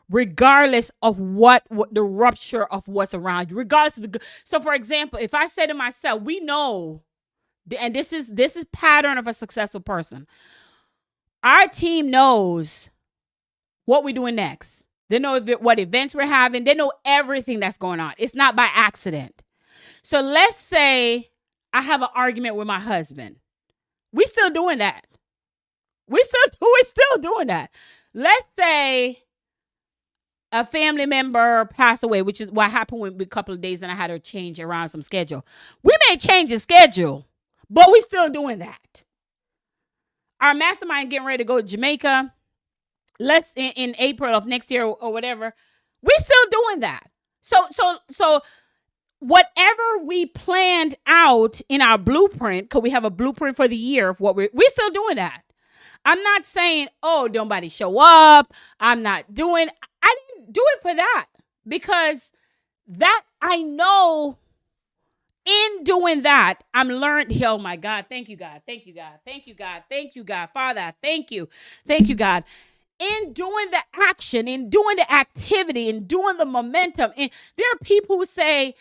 Regardless of what the rupture of what's around you, regardless of so for example, if I say to myself, we know, and this is pattern of a successful person. Our team knows what we're doing next. They know what events we're having. They know everything that's going on. It's not by accident. So let's say I have an argument with my husband. We're still doing that. We're still doing that. Let's say a family member passed away, which is what happened with a couple of days, and I had to change around some schedule. We may change the schedule, but we're still doing that. Our mastermind getting ready to go to Jamaica. In April of next year or whatever. We're still doing that. So whatever we planned out in our blueprint, because we have a blueprint for the year of what we're still doing that. I'm not saying, oh, nobody show up. I'm not doing, I didn't do it for that, because that I know in doing that, I'm learning. Oh my God. Thank you, God. Thank you, God. Thank you, God. Thank you, God. Father, I thank you. Thank you, God. In doing the action, in doing the activity, in doing the momentum. And there are people who say,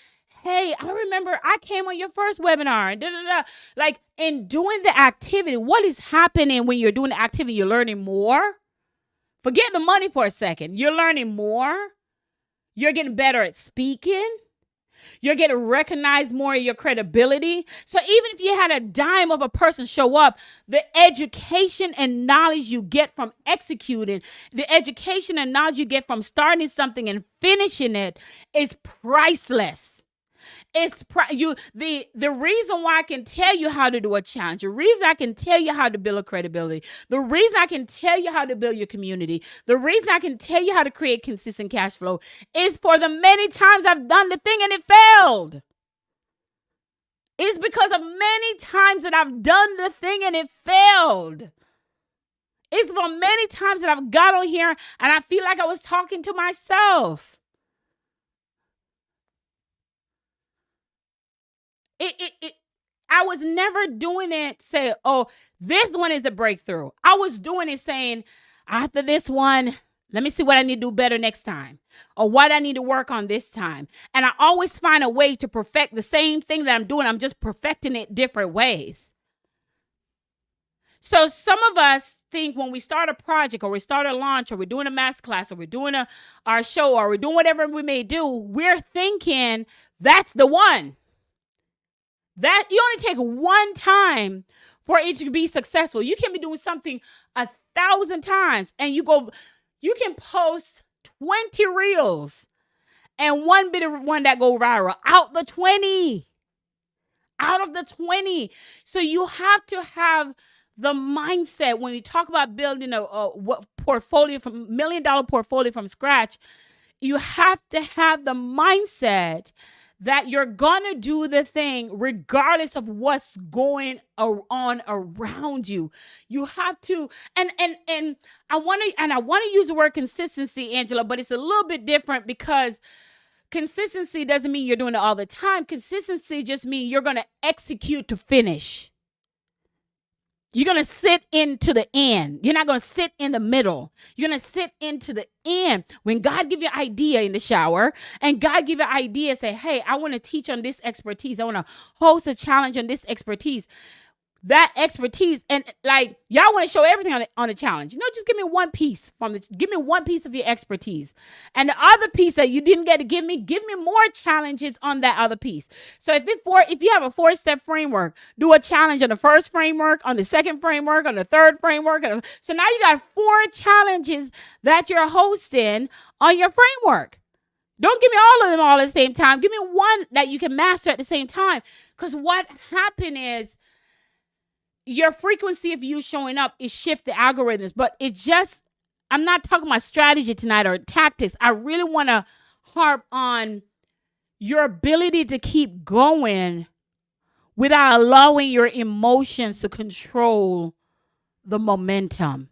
hey, I remember I came on your first webinar. And da, da, da. Like, in doing the activity, what is happening when you're doing the activity? You're learning more. Forget the money for a second. You're learning more. You're getting better at speaking. You're getting recognized more in your credibility. So even if you had a dime of a person show up, the education and knowledge you get from executing, the education and knowledge you get from starting something and finishing it is priceless. It's the reason why I can tell you how to do a challenge, the reason I can tell you how to build a credibility, the reason I can tell you how to build your community, the reason I can tell you how to create consistent cash flow is for the many times I've done the thing and it failed. It's because of many times that I've done the thing and it failed. It's for many times that I've got on here and I feel like I was talking to myself. I was never doing it say, oh, this one is the breakthrough. I was doing it saying, after this one, let me see what I need to do better next time, or what I need to work on this time. And I always find a way to perfect the same thing that I'm doing. I'm just perfecting it different ways. So some of us think when we start a project or we start a launch or we're doing a mass class or we're doing our show or we're doing whatever we may do, we're thinking that's the one. That you only take one time for it to be successful. You can be doing something 1,000 times and you can post 20 reels and one that go viral out of the 20. So you have to have the mindset when you talk about building a portfolio from $1 million portfolio from scratch. You have to have the mindset that you're gonna do the thing regardless of what's going on around you. You have to, and I want to use the word consistency, Angela, but it's a little bit different, because consistency doesn't mean you're doing it all the time. Consistency just means you're gonna execute to finish. You're going to sit into the end. You're not going to sit in the middle. You're going to sit into the end. When God give you an idea in the shower and God give you an idea, say, hey, I want to teach on this expertise. I want to host a challenge on this expertise. That expertise, and like, y'all want to show everything on the challenge. Just give me one piece give me one piece of your expertise. And the other piece that you didn't get to give me more challenges on that other piece. So if you have a 4-step framework, do a challenge on the first framework, on the second framework, on the third framework. So now you got 4 challenges that you're hosting on your framework. Don't give me all of them all at the same time. Give me one that you can master at the same time. Because what happened is, your frequency of you showing up is shift the algorithms, but I'm not talking about strategy tonight or tactics. I really want to harp on your ability to keep going without allowing your emotions to control the momentum.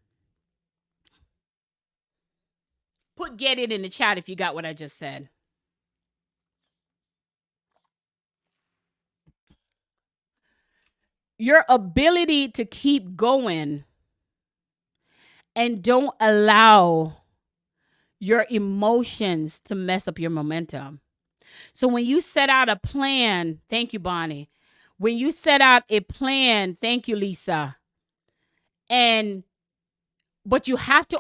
Get it in the chat if you got what I just said. Your ability to keep going and don't allow your emotions to mess up your momentum. So when you set out a plan, thank you, Bonnie. When you set out a plan, thank you, Lisa. But you have to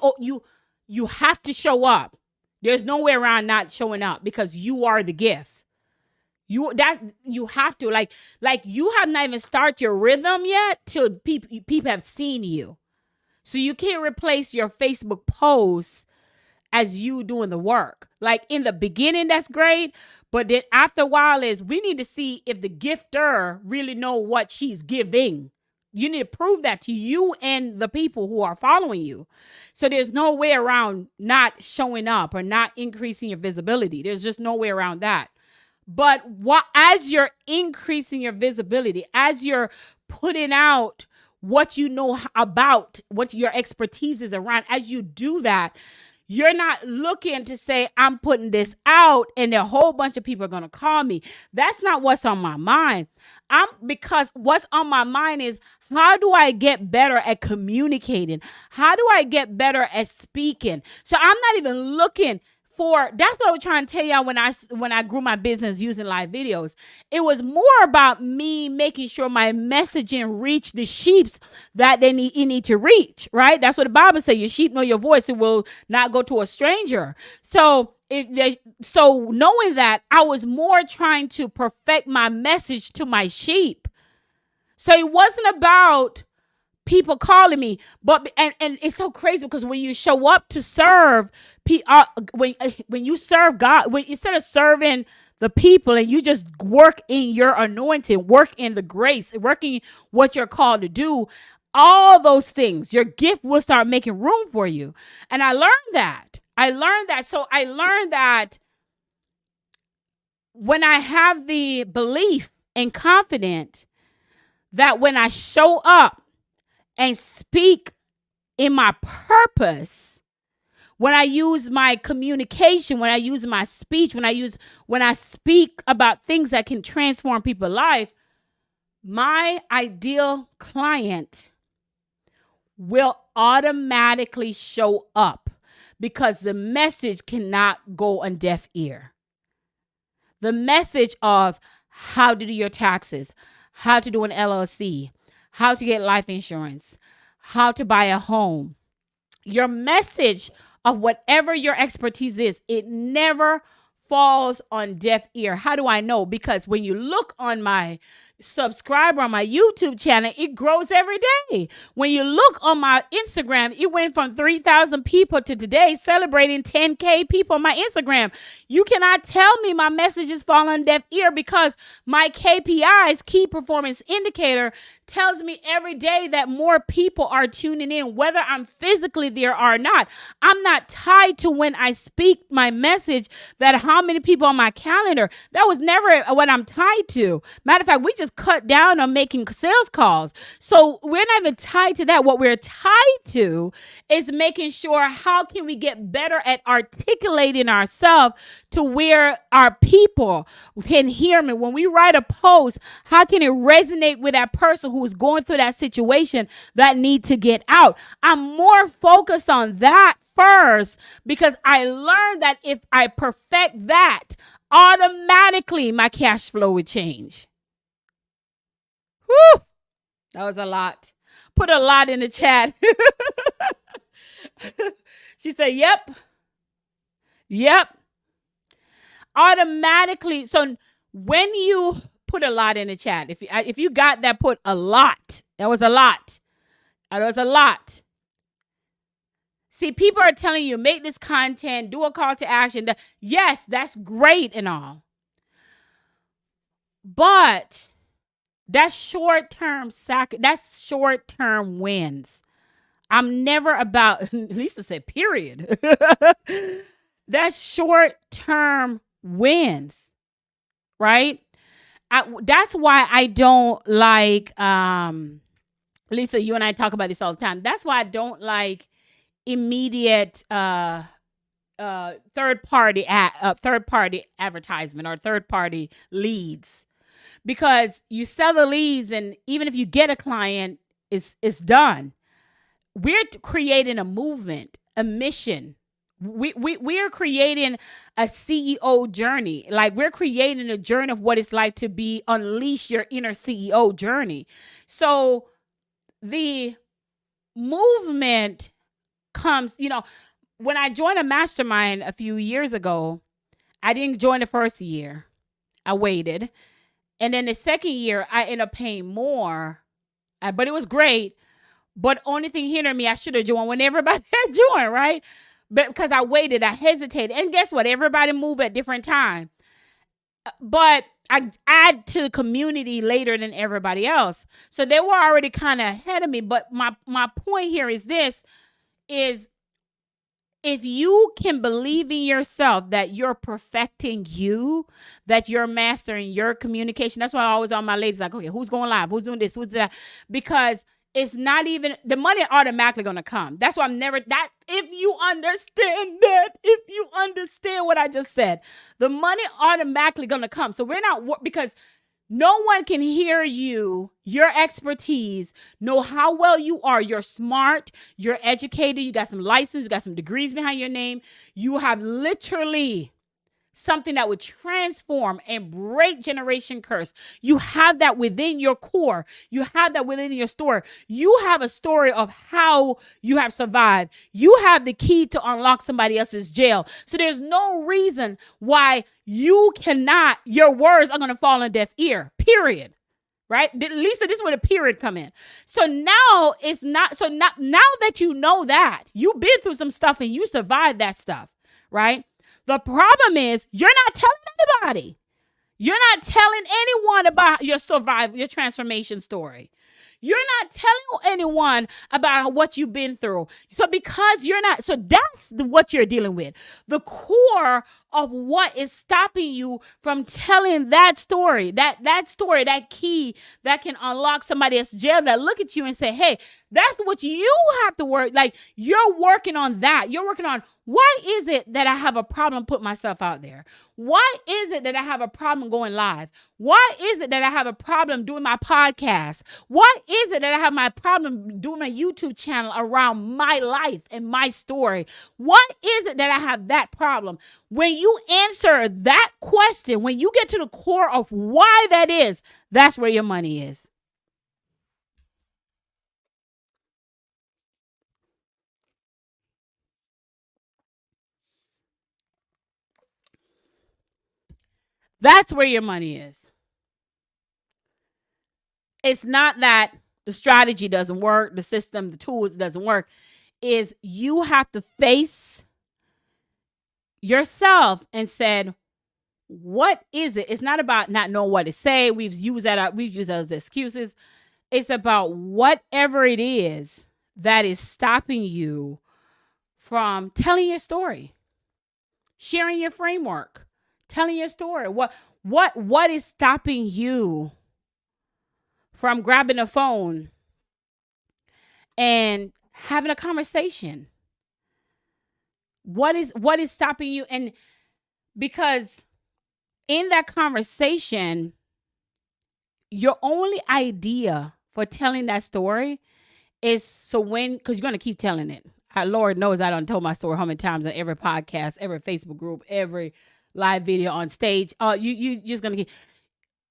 you have to show up. There's no way around not showing up, because you are the gift. You have to, like you have not even started your rhythm yet till people have seen you. So you can't replace your Facebook posts as you doing the work. Like in the beginning, that's great. But then after a while we need to see if the gifter really know what she's giving. You need to prove that to you and the people who are following you. So there's no way around not showing up or not increasing your visibility. There's just no way around that. But as you're increasing your visibility, as you're putting out what you know about, what your expertise is around, as you do that, you're not looking to say, I'm putting this out and a whole bunch of people are going to call me. That's not what's on my mind. Because what's on my mind is, how do I get better at communicating? How do I get better at speaking? So I'm not even looking for, that's what I was trying to tell y'all when I grew my business using live videos. It was more about me making sure my messaging reached the sheeps that you need to reach, right? That's what the Bible says. Your sheep know your voice. It will not go to a stranger. So knowing that, I was more trying to perfect my message to my sheep. So it wasn't about people calling me, but and it's so crazy because when you show up to serve, when you serve God, instead of serving the people and you just work in your anointing, work in the grace, working what you're called to do, all those things, your gift will start making room for you. And I learned that. So I learned that when I have the belief and confidence that when I show up and speak in my purpose, when I use my communication, when I use my speech, when I speak about things that can transform people's life, my ideal client will automatically show up because the message cannot go on deaf ear. The message of how to do your taxes, how to do an LLC, how to get life insurance, how to buy a home. Your message of whatever your expertise is, it never falls on deaf ear. How do I know? Because when you look on my subscriber on my YouTube channel, it grows every day. When you look on my Instagram, it went from 3,000 people to today celebrating 10K people on my Instagram. You cannot tell me my messages fall on deaf ear because my KPIs, key performance indicator, tells me every day that more people are tuning in, whether I'm physically there or not. I'm not tied to when I speak my message that how many people on my calendar. That was never what I'm tied to. Matter of fact, we just cut down on making sales calls. So we're not even tied to that. What we're tied to is making sure how can we get better at articulating ourselves to where our people can hear me. When we write a post, how can it resonate with that person who is going through that situation that need to get out? I'm more focused on that first because I learned that if I perfect that, automatically my cash flow would change. Whew, that was a lot. Put a lot in the chat. She said, yep. Automatically. So when you put a lot in the chat, if you got that, put a lot. That was a lot. That was a lot. See, people are telling you, make this content, do a call to action. Yes, that's great and all. But that's short-term that's short-term wins. I'm never about, Lisa said, period. That's short-term wins, right? That's why I don't like, Lisa, you and I talk about this all the time. That's why I don't like immediate third party advertisement or third party leads, because you sell the leads and even if you get a client, it's done. We're creating a movement, a mission. We're creating a CEO journey. Like we're creating a journey of what it's like to unleash your inner CEO journey. So the movement comes, when I joined a mastermind a few years ago, I didn't join the first year. I waited. And then the second year, I ended up paying more, but it was great. But only thing hindering me, I should have joined when everybody had joined, right? But because I waited, I hesitated. And guess what? Everybody moved at different time. But I add to the community later than everybody else. So they were already kind of ahead of me. But my point here is this, is if you can believe in yourself that you're perfecting you, that you're mastering your communication. That's why I always on my ladies like, okay, who's going live? Who's doing this? Who's that? Because it's not even the money automatically gonna come. That's why I'm never that. If you understand that, if you understand what I just said, the money automatically gonna come. So we're not because no one can hear you, your expertise, know how well you are. You're smart, you're educated, you got some license, you got some degrees behind your name. You have literally something that would transform and break generation curse. You have that within your core. You have that within your story. You have a story of how you have survived. You have the key to unlock somebody else's jail. So there's no reason why you cannot, your words are going to fall on a deaf ear, period. Right? At least this is where the period come in. So now it's not, so now that you know that, you've been through some stuff and you survived that stuff, right? The problem is you're not telling anybody. You're not telling anyone about your survival, your transformation story. You're not telling anyone about what you've been through. So because you're not, so that's what you're dealing with. The core of what is stopping you from telling that story, that story, that key that can unlock somebody else's jail, that look at you and say, hey, that's what you have to work. Like you're working on that. You're working on, why is it that I have a problem putting myself out there? Why is it that I have a problem going live? Why is it that I have a problem doing my podcast? Why is it that I have my problem doing my YouTube channel around my life and my story? Why is it that I have that problem? When you answer that question, when you get to the core of why that is, that's where your money is. That's where your money is. It's not that the strategy doesn't work, the system, the tools doesn't work. Is you have to face yourself and said, what is it? It's not about not knowing what to say. We've used that as excuses. It's about whatever it is that is stopping you from telling your story, sharing your framework, telling your story. What is stopping you from grabbing a phone and having a conversation? What is stopping you? And because in that conversation, your only idea for telling that story is because you're going to keep telling it. Lord knows I done told my story how many times on every podcast, every Facebook group, every live video on stage. You just going to keep,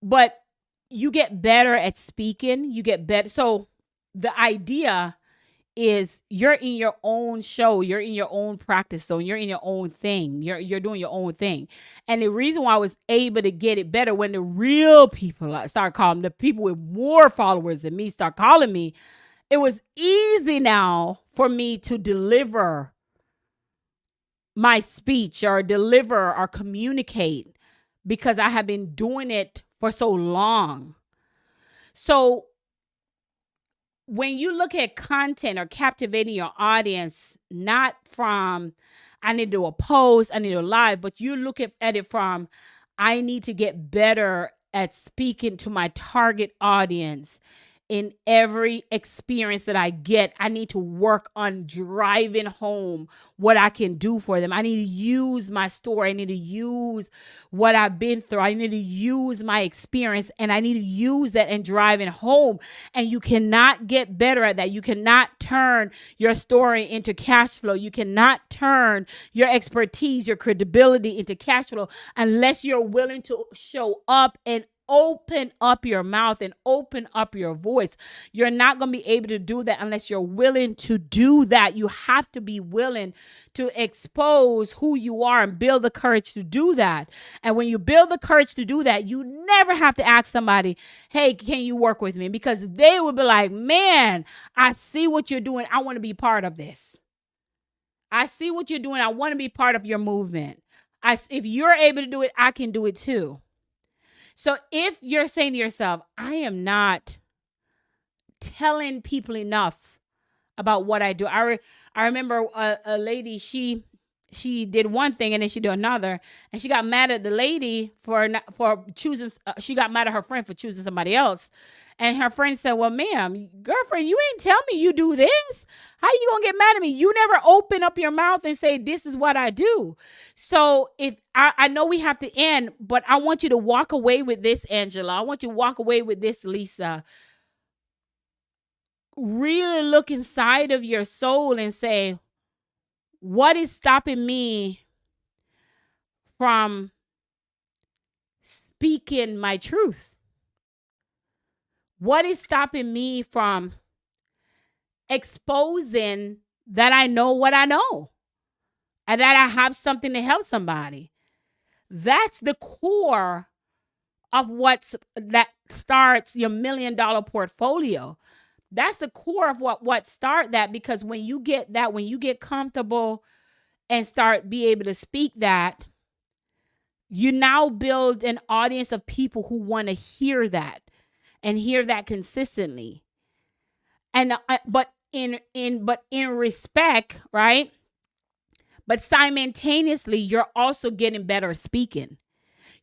but you get better at speaking. You get better. So the idea is you're in your own show, you're in your own practice zone, you're in your own thing, you're doing your own thing. And the reason why I was able to get it better when the real people start calling, the people with more followers than me start calling me, it was easy now for me to deliver my speech or deliver or communicate because I have been doing it for so long. So when you look at content or captivating your audience, not from, I need to do a post, I need to do a live, but you look at it from, I need to get better at speaking to my target audience. In every experience that I get, I need to work on driving home what I can do for them. I need to use my story. I need to use what I've been through. I need to use my experience, and I need to use that and driving home. And you cannot get better at that. You cannot turn your story into cash flow. You cannot turn your expertise, your credibility into cash flow unless you're willing to show up and open up your mouth and open up your voice. You're not going to be able to do that unless you're willing to do that. You have to be willing to expose who you are and build the courage to do that. And when you build the courage to do that, you never have to ask somebody, hey, can you work with me? Because they will be like, man, I see what you're doing. I want to be part of this. I see what you're doing. I want to be part of your movement. If you're able to do it, I can do it too. So if you're saying to yourself, I am not telling people enough about what I do. I remember a lady, she did one thing and then she did another, and she got mad at the lady for choosing. She got mad at her friend for choosing somebody else, and her friend said, "Well, ma'am, girlfriend, you ain't tell me you do this. How you gonna get mad at me? You never open up your mouth and say this is what I do." So if I know we have to end, but I want you to walk away with this, Angela. I want you to walk away with this, Lisa. Really look inside of your soul and say, what is stopping me from speaking my truth? What is stopping me from exposing that I know what I know and that I have something to help somebody? That's the core of that starts your $1 million portfolio. That's the core of what start that, because when you get comfortable and start be able to speak that, you now build an audience of people who want to hear that and hear that consistently. And but in respect, right? But simultaneously, you're also getting better at speaking.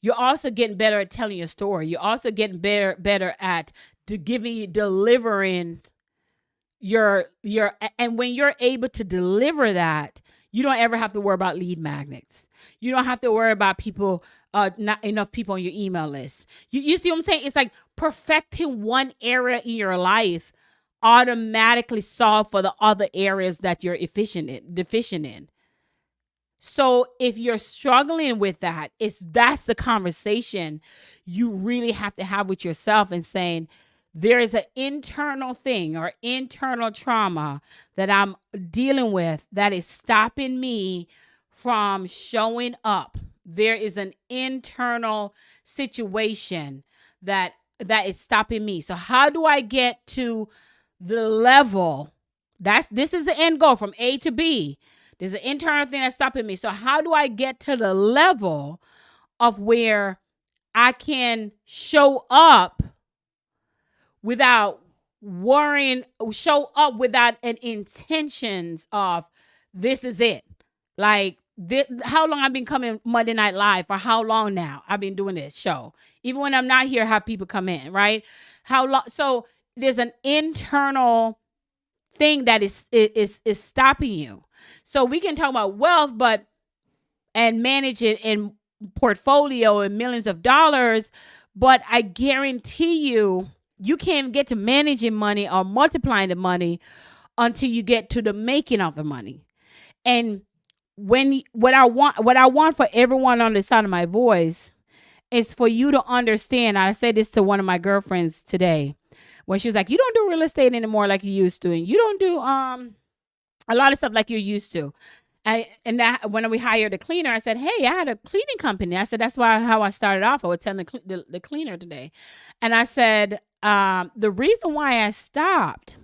You're also getting better at telling your story. You're also getting better at delivering your and when you're able to deliver that, you don't ever have to worry about lead magnets. You don't have to worry about people, not enough people on your email list. You see what I'm saying? It's like perfecting one area in your life automatically solve for the other areas that you're deficient in. So if you're struggling with that, that's the conversation you really have to have with yourself and saying, there is an internal thing or internal trauma that I'm dealing with that is stopping me from showing up. There is an internal situation that is stopping me. So how do I get to the level? This is the end goal, from A to B. There's an internal thing that's stopping me. So how do I get to the level of where I can show up without worrying, show up without an intentions of this is it? Like how long I've been coming Monday Night Live, for how long now I've been doing this show. Even when I'm not here, I have people come in, right? How long? So there's an internal thing that is stopping you. So we can talk about wealth, and manage it in portfolio and millions of dollars. But I guarantee you can't get to managing money or multiplying the money until you get to the making of the money. And what I want for everyone on the side of my voice is for you to understand. I said this to one of my girlfriends today when she was like, you don't do real estate anymore like you used to. And you don't do a lot of stuff like you're used to. When we hired a cleaner, I said, hey, I had a cleaning company. I said, that's how I started off. I was telling the cleaner today. And I said, the reason why I stopped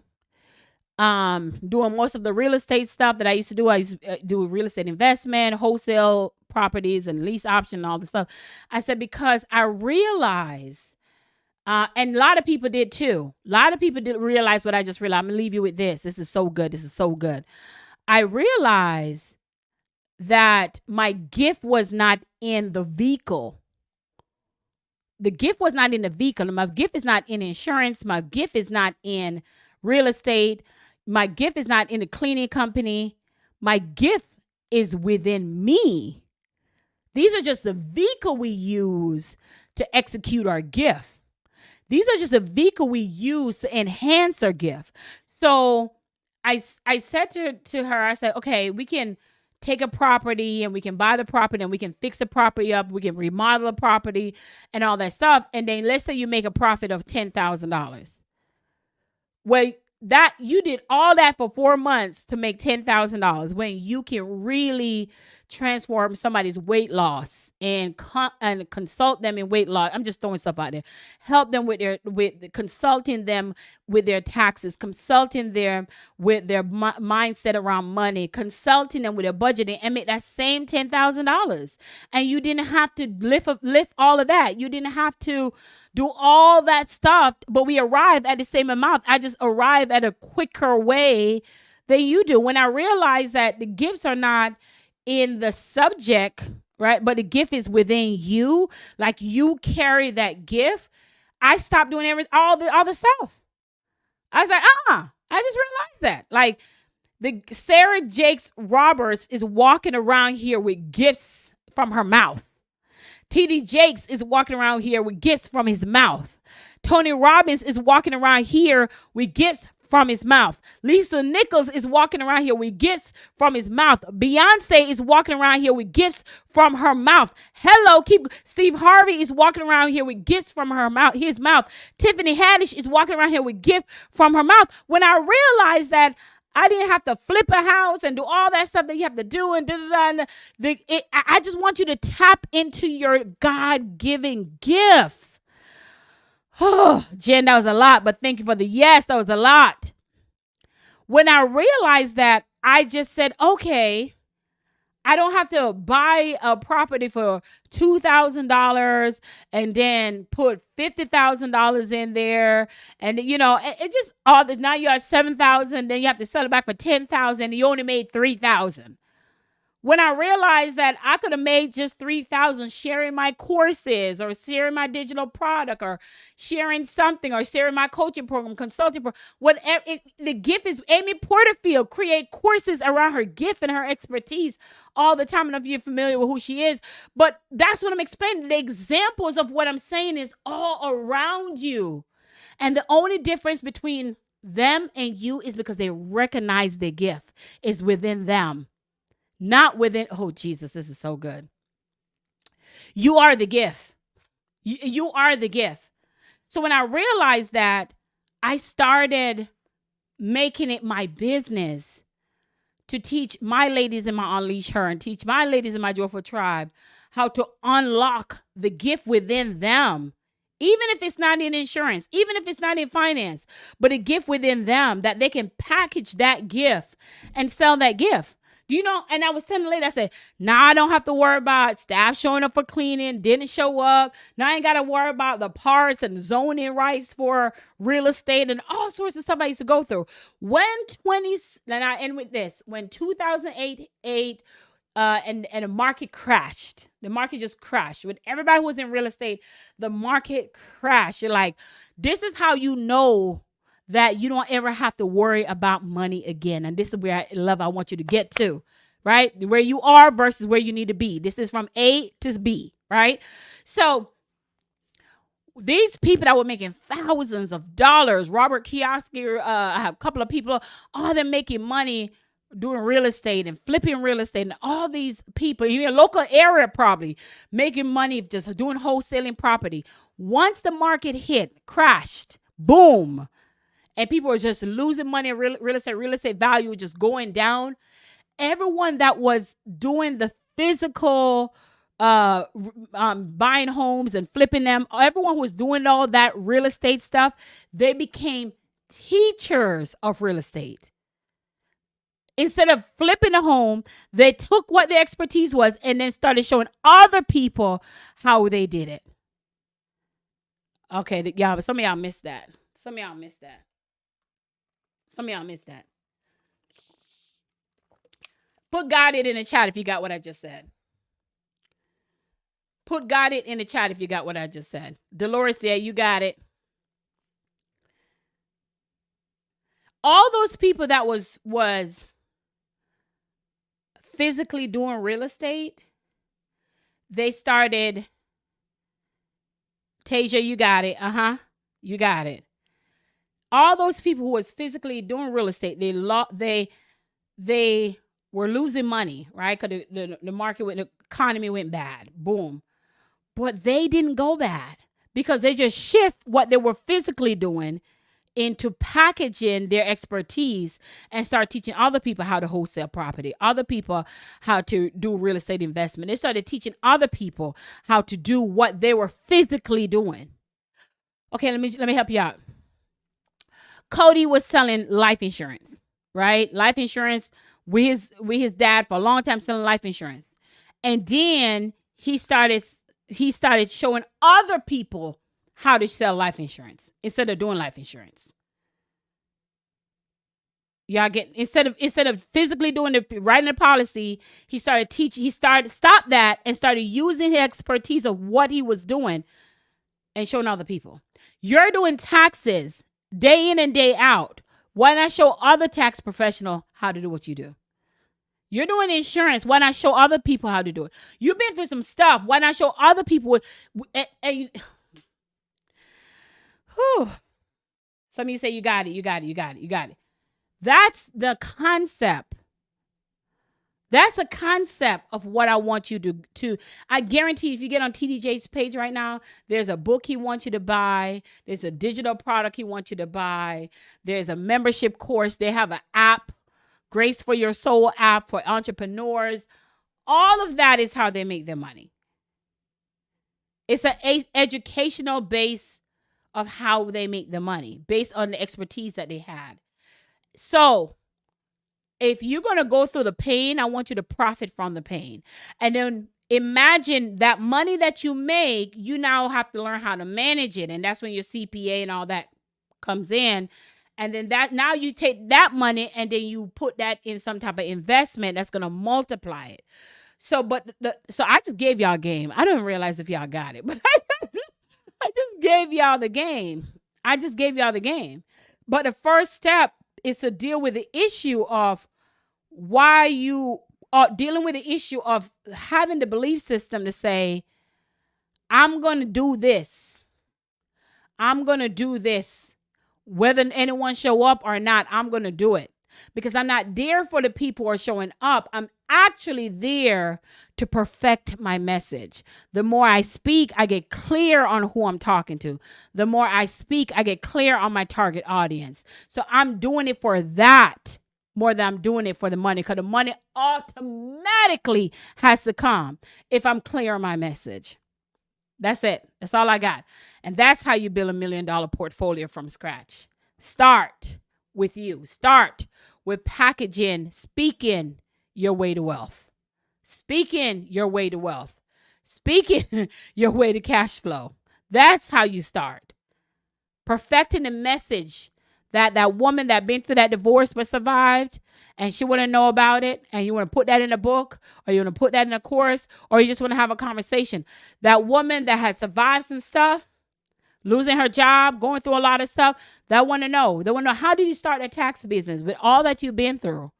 doing most of the real estate stuff that I used to do, I used to do real estate investment, wholesale properties and lease option and all this stuff. I said, because I realized, and a lot of people did too. A lot of people didn't realize what I just realized. I'm going to leave you with this. This is so good. This is so good. I realized that my gift was not in the vehicle. The gift was not in the vehicle. My gift is not in insurance. My gift is not in real estate. My gift is not in the cleaning company. My gift is within me. These are just the vehicle we use to execute our gift. These are just the vehicle we use to enhance our gift. So I said to her, I said, okay, we can take a property and we can buy the property and we can fix the property up. We can remodel the property and all that stuff. And then let's say you make a profit of $10,000. Well, that you did all that for 4 months to make $10,000 when you can really transform somebody's weight loss and consult them in weight loss. I'm just throwing stuff out there. Help them with consulting them with their taxes, consulting them with their mindset around money, consulting them with their budgeting, and make that same $10,000. And you didn't have to lift all of that. You didn't have to do all that stuff, but we arrive at the same amount. I just arrive at a quicker way than you do. When I realize that the gifts are not in the subject, right? But the gift is within you. Like you carry that gift. I stopped doing all the stuff. I was like, I just realized that. Like the Sarah Jakes Roberts is walking around here with gifts from her mouth. T.D. Jakes is walking around here with gifts from his mouth. Tony Robbins is walking around here with gifts from his mouth. Lisa Nichols is walking around here with gifts from his mouth. Beyonce is walking around here with gifts from her mouth. Steve Harvey is walking around here with gifts from his mouth. Tiffany Haddish is walking around here with gifts from her mouth. When I realized that I didn't have to flip a house and do all that stuff that you have to do and I just want you to tap into your God-given gift. Oh, Jen, that was a lot, but thank you for the yes. That was a lot. When I realized that, I just said, okay, I don't have to buy a property for $2,000 and then put $50,000 in there. And, it just all this. Now you're at $7,000, then you have to sell it back for $10,000 and you only made $3,000. When I realized that I could have made just $3,000 sharing my courses or sharing my digital product or sharing something or sharing my coaching program, consulting program, whatever. The gift is Amy Porterfield create courses around her gift and her expertise all the time. I don't know if you're familiar with who she is, but that's what I'm explaining. The examples of what I'm saying is all around you. And the only difference between them and you is because they recognize their gift is within them. Not within. Oh, Jesus, this is so good. You are the gift. You are the gift. So when I realized that, I started making it my business to teach my ladies in my Unleash Her and teach my ladies in my Joyful Tribe how to unlock the gift within them. Even if it's not in insurance, even if it's not in finance, but a gift within them that they can package that gift and sell that gift. Do you know? And I was telling the lady, I said, I don't have to worry about staff showing up for cleaning, didn't show up. Now I ain't got to worry about the parts and zoning rights for real estate and all sorts of stuff I used to go through. And I end with this, when 2008, and the market crashed. The market just crashed. When everybody who was in real estate, the market crashed. You're like, this is how you know that you don't ever have to worry about money again. And this is where I want you to get to, right? Where you are versus where you need to be. This is from A to B, right? So these people that were making thousands of dollars, Robert Kiyosaki, I have a couple of people, all them making money doing real estate and flipping real estate, and all these people in your local area probably making money just doing wholesaling property. Once the market crashed, boom, and people were just losing money in real estate value just going down. Everyone that was doing the physical buying homes and flipping them, everyone who was doing all that real estate stuff, they became teachers of real estate. Instead of flipping a home, they took what their expertise was and then started showing other people how they did it. Okay, y'all, but some of y'all missed that. Put "got it" in the chat if you got what I just said. Put "got it" in the chat if you got what I just said. Dolores said, you got it. All those people that was physically doing real estate, they started. Tasia, you got it. You got it. All those people who was physically doing real estate, they were losing money, right? Because the market, the economy went bad. Boom. But they didn't go bad because they just shift what they were physically doing into packaging their expertise and start teaching other people how to wholesale property, other people how to do real estate investment. They started teaching other people how to do what they were physically doing. Okay, let me help you out. Cody was selling life insurance, right? Life insurance with his dad for a long time, selling life insurance. And then he started showing other people how to sell life insurance instead of doing life insurance. Y'all get, instead of physically writing the policy, he started stopped that and started using his expertise of what he was doing and showing other people. You're doing taxes day in and day out. Why not show other tax professional how to do what you do? You're doing insurance. Why not show other people how to do it? You've been through some stuff. Why not show other people? Some of you say you got it. That's the concept. That's a concept of what I want you to. I guarantee if you get on TDJ's page right now, there's a book he wants you to buy. There's a digital product he wants you to buy. There's a membership course. They have an app, Grace for Your Soul app for entrepreneurs. All of that is how they make their money. It's an educational base of how they make the money based on the expertise that they had. So if you're going to go through the pain, I want you to profit from the pain. And then imagine that money that you make, you now have to learn how to manage it. And that's when your CPA and all that comes in. And then now you take that money and then you put that in some type of investment that's going to multiply it. So, so I just gave y'all a game. I didn't realize if y'all got it, but I just gave y'all the game. But the first step is to deal with the issue of why you are dealing with the issue of having the belief system to say, I'm going to do this. Whether anyone show up or not, I'm going to do it. Because I'm not there for the people who are showing up. I'm actually there to perfect my message. The more I speak, I get clear on who I'm talking to. The more I speak, I get clear on my target audience. So I'm doing it for that more than I'm doing it for the money, because the money automatically has to come if I'm clear on my message. That's it. That's all I got. And that's how you build $1 million portfolio from scratch. Start with you. Start with packaging, speaking your way to wealth. Speaking your way to wealth. Speaking your way to cash flow. That's how you start. Perfecting the message that woman that been through that divorce but survived, and she want to know about it, and you want to put that in a book, or you want to put that in a course, or you just want to have a conversation. That woman that has survived some stuff, losing her job, going through a lot of stuff, they want to know. They want to know, how did you start a tax business with all that you've been through?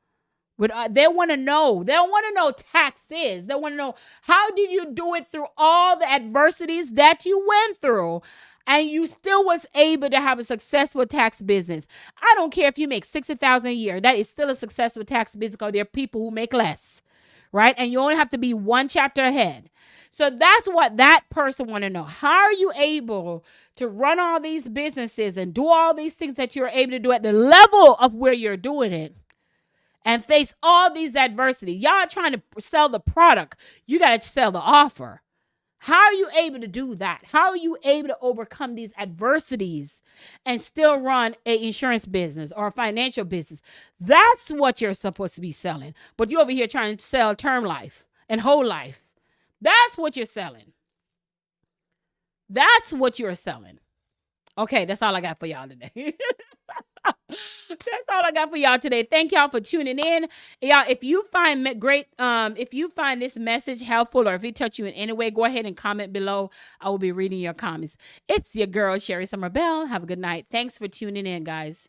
They want to know. They don't want to know taxes. They want to know, how did you do it through all the adversities that you went through, and you still was able to have a successful tax business? I don't care if you make $60,000 a year. That is still a successful tax business, because there are people who make less, right? And you only have to be one chapter ahead. So that's what that person want to know. How are you able to run all these businesses and do all these things that you're able to do at the level of where you're doing it, and face all these adversity? Y'all trying to sell the product. You got to sell the offer. How are you able to do that? How are you able to overcome these adversities and still run an insurance business or a financial business? That's what you're supposed to be selling. But you over here trying to sell term life and whole life. That's what you're selling. That's what you're selling. Okay, that's all I got for y'all today. That's all I got for y'all today. Thank y'all for tuning in. Y'all, if you find this message helpful, or if it touched you in any way, go ahead and comment below. I will be reading your comments. It's your girl, Sherri Summer Bell. Have a good night. Thanks for tuning in, guys.